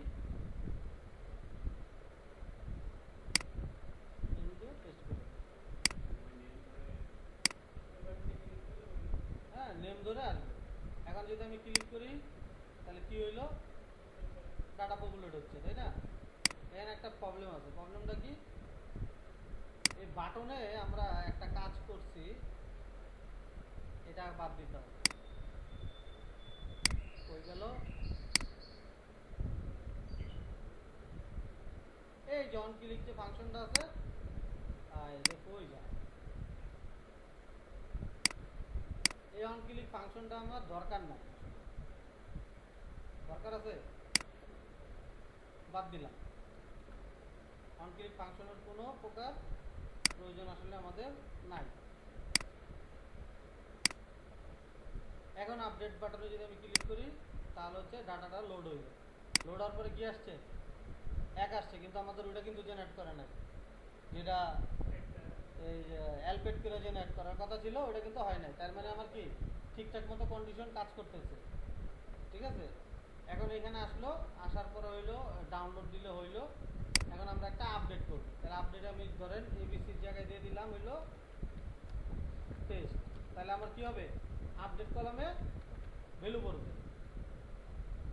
টেস্ট করি, হ্যাঁ নেম ধরে আসবে। এখন যদি আমি ক্লিক করি তাহলে কি হইলো, ডাটা পপুলেট হচ্ছে, তাই না? এখানে একটা প্রবলেম আছে, প্রবলেমটা কি, এই বাটনে আমরা একটা কাজ করছি, এটা বাদ দিতে হবে, কই গেল, এই যে অন ক্লিক যে ফাংশনটা আছে, কই যায়, এই অন ক্লিক ফাংশনটা আমার দরকার নাই, দরকার আছে বাদ দিলাম, অন ক্লিক ফাংশনের কোনো প্রকার প্রয়োজন আসলে আমাদের নাই। এখন আপডেট বাটনে যদি আমি ক্লিক করি তাহলে হচ্ছে ডাটাটা লোড হইল। লোড হওয়ার পরে কি আসছে? 1 আসছে, কিন্তু আমাদের ওইটা কিন্তু জেনারেট করে নাই, যেটা এই অ্যালপেট করে জেনারেট করার কথা ছিল ওটা কিন্তু হয় নাই। তার মানে আমার কি ঠিকঠাক মতো কন্ডিশন কাজ করতেছে, ঠিক আছে। এখন এখানে আসলো, আসার পরে হইলো ডাউনলোড দিলে হইলো। এখন আমরা একটা আপডেট করব। তাহলে আপডেট আমি ধরেন এবিসির জায়গায় দিয়ে দিলাম হইলো টেস্ট। তাহলে আমার কি হবে? আপডেট কলামে ভ্যালু পড়বে।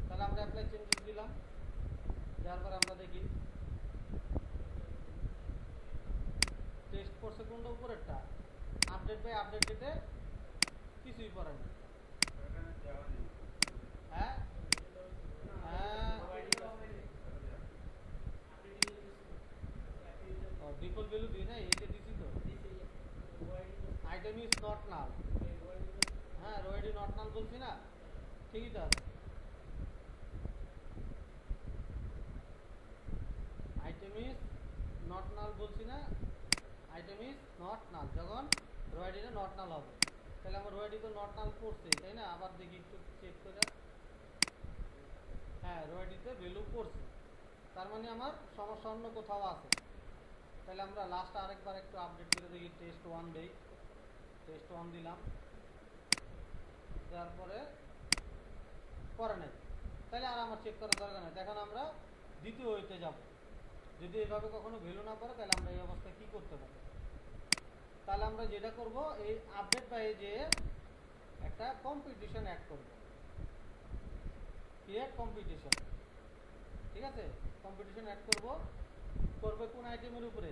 তাহলে আমরা অ্যাপ্লাই চেঞ্জেস দিলাম, দেওয়ার পরে আমরা দেখি টেস্ট পড়ছে কোনটা, উপরেরটা। আপডেট বাই আপডেট দিতে কিছুই পড়ে না। হ্যাঁ হ্যাঁ, ডিফল্ট ভ্যালু দিই না, এটা দিছি তো। আইটেম ইজ নট নাল। হ্যাঁ, রো আইডি নট নাল বলছি না, ঠিকই তো আছে। আইটেম ইজ নট নাল বলছি না, আইটেম ইজ নট নাল যখন রো আইডিটা নট নাল হবে। তাহলে আমার রো আইডি তো নট নাল পড়ছে, তাই না? আবার দেখি একটু চেক করে। হ্যাঁ, রো আইডিতে ভ্যালু পড়ছে, তার মানে আমার সমস্যা অন্য কোথাও আছে। তাহলে আমরা লাস্ট আরেকবার একটু আপডেট করে দেখি, টেস্ট 1 দেই। টেস্ট 1 দিলাম, দেওয়ার পরে পরে নাই। তাহলে আর আমার চেক করার দরকার নেই। এখন আমরা দ্বিতীয় ওইতে যাব। যদি এভাবে কখনো ভ্যালু না পড়ে তাহলে আমরা এই অবস্থায় কি করতে পারি? তাহলে আমরা যেটা করব, এই আপডেট বাই যে একটা কম্পিটিশন অ্যাড করব, ক্রিয়েট কম্পিটিশন, ঠিক আছে। কম্পিটিশন অ্যাড করব, করবে কোন আইটেমের উপরে,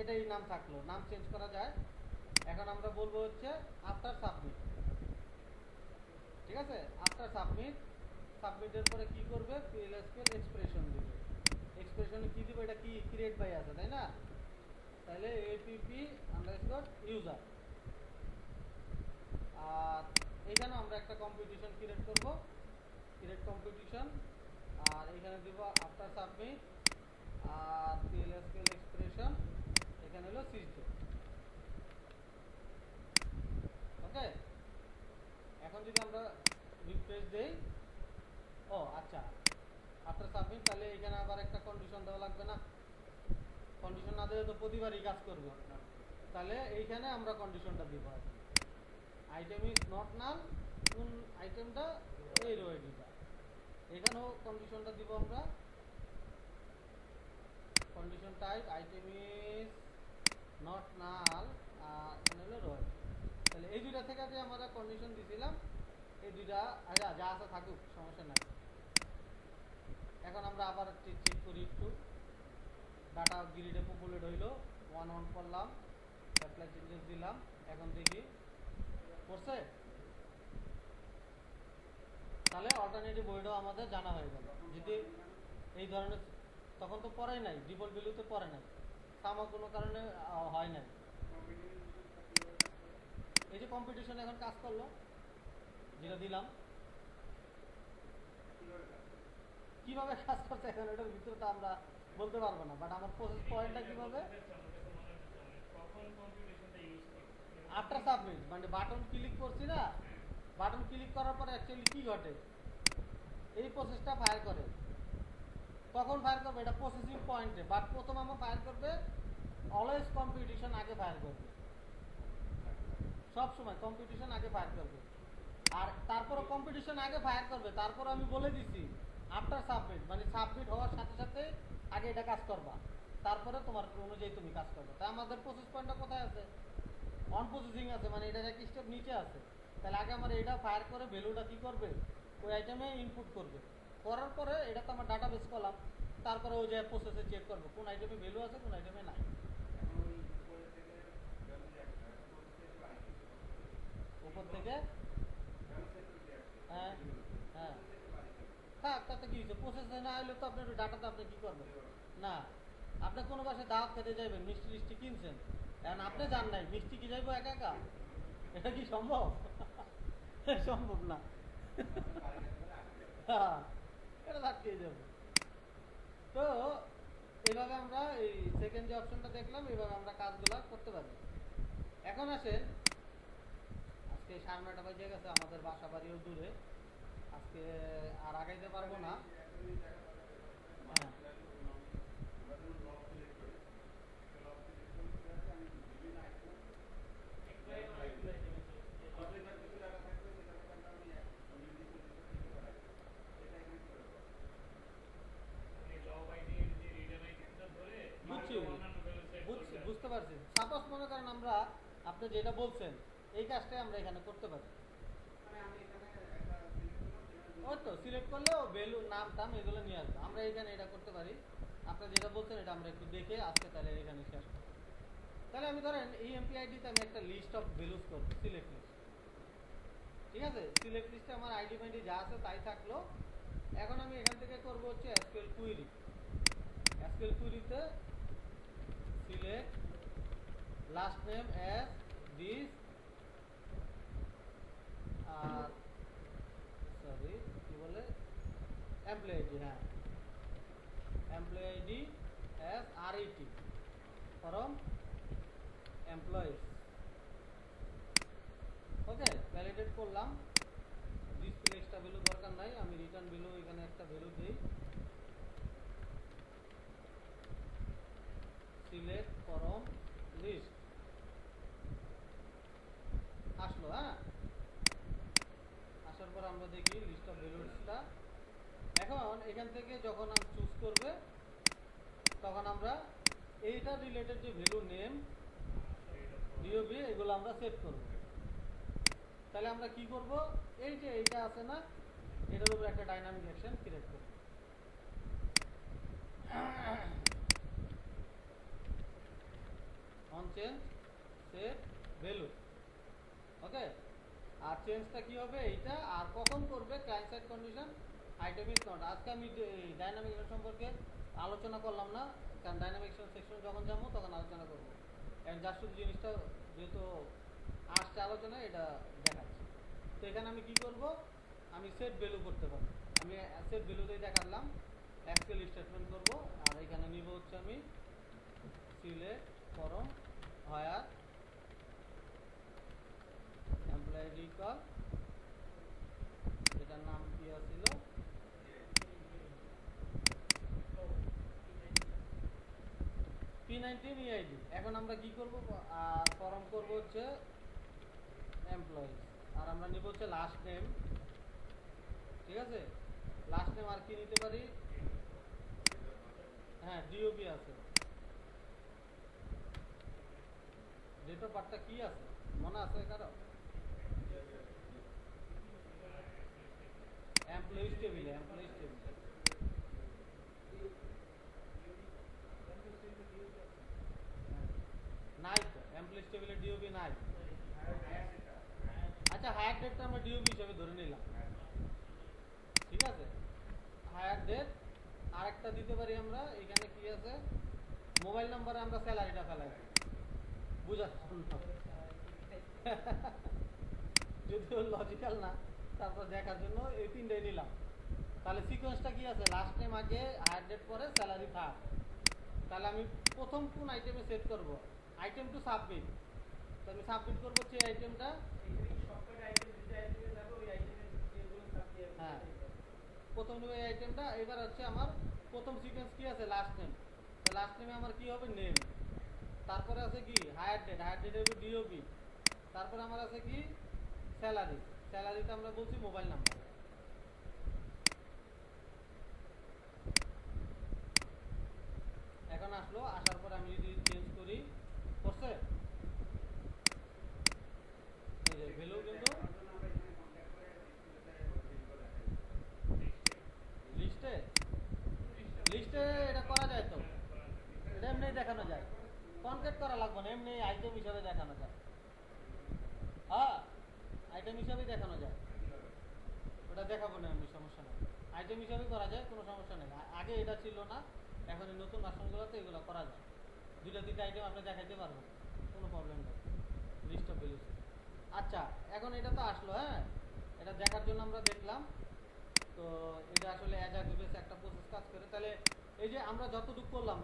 এটাই নাম থাকলো, নাম চেঞ্জ করা যায়। এখন আমরা বলবো হচ্ছে আফটার সাবমিট, ঠিক আছে। আফটার সাবমিট, সাবমিটের পরে কি করবে? পিএলএসকে এক্সপ্রেশন দিবে। এক্সপ্রেশনে কি দিবে? এটা কি ক্রিয়েট বাই আছে, তাই না? তাহলে এপিপি আন্ডারস্কোর ইউজার। আর এখানে আমরা একটা কম্পিটিশন ক্রিয়েট করব, ক্রিয়েট কম্পিটিশন। আর এখানে দিব আফটার সাবমিট, আর পিএলএসকে এক্সপ্রেশন এখানে হলো সিস্টেম। ওকে, এখন যদি আমরা রিফ্রেশ দেই, ও আচ্ছা, আফটার সাবমিট, তাহলে এখানে আবার একটা কন্ডিশন দেওয়া লাগবে না? কন্ডিশন না দিলে তো প্রতিবারই কাজ করবে। তাহলে এইখানে আমরা কন্ডিশনটা দিব, আইটেম ইজ নট নাল, কোন আইটেমটা? এই রো আইডিটা। এখানেও কন্ডিশনটা দিব আমরা, condition type item is not null, আর এখানে হলো রো আইডি। তাহলে এই দুইটা থেকে যে আমরা কন্ডিশন দিছিলাম, এই দুইটা যা আছে থাকুক, সমস্যা নাই। এখন আমরা আবার চেক করি একটু, ডাটা গ্রিডে পপুলেট হইলো, 1 করলাম, অ্যাপ্লাই চেঞ্জেস দিলাম। এখন দেখি করছে। তাহলে অল্টারনেটিভ ওয়েটাও আমাদের জানা হয়ে গেল। যদি এই ধরনের, তখন তো পড়াই নাই, ডিফল্ট ভ্যালুতে পড়ে নাই, সামা কোনো কারণে হয় নাই। এই যে কম্পিটিশন এখন কাজ করলো, যেটা দিলাম, কিভাবে কাজ করছে এখন এটার ভিতরে তো আমরা বলতে পারবো না, বাট আমার প্রসেস পয়েন্টটা কিভাবে? আফটার সাবমিট মানে বাটন ক্লিক করছি না, বাটন ক্লিক করার পরে অ্যাকচুয়ালি কি ঘটে? এই প্রসেসটা ফায়ার করে। কখন ফায়ার করবে? এটা প্রসেসিং পয়েন্টে, বাট প্রথম আমার ফায়ার করবে অলওয়েজ কম্পিটিশন আগে ফায়ার করবে, সব সময় কম্পিটিশন আগে ফায়ার করবে। আর তারপরে কম্পিটিশন আগে ফায়ার করবে, তারপর আমি বলে দিছি আফটার সাবমিট মানে সাবমিট হওয়ার সাথে সাথে আগে এটা কাজ করবা, তারপরে তোমার অনুযায়ী তুমি কাজ করবে। তাই আমাদের প্রসেস পয়েন্টটা কোথায় আছে? অন প্রসেসিং আছে, মানে এটা এক স্টেপ নিচে আছে। তাহলে আগে আমার এটা ফায়ার করে ভ্যালুটা কি করবে? ওই আইটেমে ইনপুট করবে, করার পরে এটা তো আমার ডাটাবেস করলাম, তারপরে ওই যে প্রসেসে চেক করবে কোন আইটেমে ভ্যালু আছে কোন আইটেমে নাই। উপর থেকে, হ্যাঁ হ্যাঁ, থাক, তাতে কি হচ্ছে? প্রসেসে না হলে তো আপনার ডাটাতে আপনি কি করবেন? না, আপনি কোনো বাসায় দাওয়াত খেতে যাবেন, মিষ্টি টিষ্টি কিনছেন, এখন আপনি জান নাই, মিষ্টি কি যাইবো একা একা? এটা কি সম্ভব? সম্ভব না। হ্যাঁ, এটা থাকতেই যাবে। তো এইভাবে আমরা এই সেকেন্ড যে অপশনটা দেখলাম, এইভাবে আমরা কাজগুলো করতে পারি। এখন আসেন, আজকে আজকে 9:30 বাজে গেছে, আমাদের বাসা বাড়িও দূরে, আজকে আর আগাইতে পারবো না। হ্যাঁ বুঝছি বুঝতে পারছি। সাপোজ মনে করেন আমরা আপনি যেটা বলছেন এই কাজটাই আমরা এখানে করতে পারি। ওই তো সিলেক্ট করলে ও ভ্যালু নাম টাম এগুলো নিয়ে আসবে, আমরা এখানে এটা করতে পারি। আপনি যেটা বলছেন এটা আমরা একটু দেখে আজকে তাহলে এখানে শেষ করব। তাহলে আমি ধরেন এই এমপিআইডিতে আমি একটা লিস্ট অফ ভ্যালুস করব, সিলেক্ট লিস্ট। ঠিক আছে, সিলেক্ট লিস্টে আমার আইডি মাইডি যা আছে তাই থাকলো। এখন আমি এখান থেকে করব হচ্ছে এসকিউএল কুইরি। এসকিউএল কুইরিতে select last name as this আর সরি কি বলে এমপ্লয়ি আইডি, হ্যাঁ employee ID as RET from employees. Okay, validate করলাম। ডিসপ্লে এক্সট্রা ভ্যালু দরকার নাই, আমি রিটার্ন ভ্যালু এখানে একটা ভ্যালু দিই। সিলেক্ট ফ্রম লিস্ট আসলো। হ্যাঁ, আসার পর আমরা দেখি লিস্ট অফ ভ্যালুসটা। এখন এখান থেকে যখন আমি চুজ করবে তখন আমরা এইটা রিলেটেড যে ভ্যালু নেম ডিওবি এগুলো আমরা সেট করব। তাহলে আমরা কি করব, এই যে এইটা আছে না, এটার উপর একটা ডাইনামিক অ্যাকশন ক্রিয়েট করব। On change set value. Okay, আর চেঞ্জটা কি হবে এইটা, আর কখন করবে client side condition item is not. আজকে আমি ডাইনামিক সম্পর্কে আলোচনা করলাম না, কারণ ডাইনামিক সেকশন যখন যাবো তখন আলোচনা করবো। কারণ যার শুধু জিনিসটা যেহেতু আসছে আলোচনা এটা দেখাচ্ছি। তো এখানে আমি কি করব, আমি সেট ভ্যালু করতে পারবো। আমি সেট ভ্যালুতেই দেখালাম, এক্সেল স্টেটমেন্ট করব। আর এখানে নিব হচ্ছে আমি select from hire employee recall, এটার নাম কি ছিল P19 EID। এখন আমরা কি করব, ফরম করব হচ্ছে এমপ্লয়ি, আর আমরা নিব হচ্ছে লাস্ট নেম। ঠিক আছে, লাস্ট নেম আর কি নিতে পারি, হ্যাঁ ডিওবি আছে। ডেট অফ বার্থটা কি আছে মনে আছে কারো? এমপ্লয়িজ টেবিলে, এমপ্লয়িজ টেবিলে নাই তো, এমপ্লয়িজ টেবিলে ডিওবি নাই। আচ্ছা, হায়ার ডেটটা আমরা ডিওবি হিসেবে ধরে নিলাম। ঠিক আছে, হায়ার ডেট। আরেকটা দিতে পারি আমরা, এখানে কি আছে, মোবাইল নাম্বারে আমরা স্যালারিটা ফেলাই বুঝার জন্য, যদিও লজিক্যাল না, তারপর দেখার জন্য এই তিনটাই নিলাম। তাহলে সিকোয়েন্সটা কি আছে, লাস্ট নেম আগে, হায়ার ডেট পরে, স্যালারি থার্ড। তাহলে আমি প্রথম কোন আইটেমে সেট করব, আইটেম টু সাবমিট। তো আমি সাবমিট করবো হচ্ছে এই আইটেমটা। হ্যাঁ, প্রথম নেব এই আইটেমটা। এবার হচ্ছে আমার প্রথম সিকোয়েন্স কি আছে, লাস্ট নেম। তো লাস্ট নেমে আমার কি হবে, নেম। তারপরে আছে কি হায়ার ডেট, হায়ার ডেট হবে ডিওবি। তারপরে আমার আছে কি স্যালারি, স্যালারিতে আমরা বলছি মোবাইল নাম্বার। এখন আসলো, আসার পর আমি যদি চেঞ্জ করি, করছে এই যে ভ্যালু কিন্তু লিস্টে, লিস্টে এটা করা যায় তো, এটা এমনি দেখানো যায়, কনকেট করা লাগবে না, এমনি আইটেম হিসাবে দেখানো যায়। হ্যাঁ, আইটেম হিসাবেই দেখানো যায়, ওটা দেখাবো না এমনি, সমস্যা নেই। আইটেম হিসাবে করা যায়, কোনো সমস্যা নেই। আগে এটা ছিল না, এখন এই নতুন ভার্সনগুলোতে এগুলো করা যায়। দুইটা তিনটা আইটেম আপনি দেখাইতে পারবেন, কোনো প্রবলেম নেই। List of values. আচ্ছা, এখন এটা তো আসলো। হ্যাঁ, এটা দেখার জন্য আমরা দেখলাম। তো এটা আসলে অ্যাজাক্ট একটা প্রসেস কাজ করে। তাহলে এই যে আমরা যতটুকু করলাম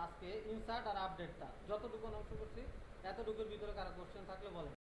আজকে ইনসার্ট আর আপডেটটা, যতটুকু অংশ করছি, এতটুকুর ভিতরে কারো কোশ্চেন থাকলে বলেন।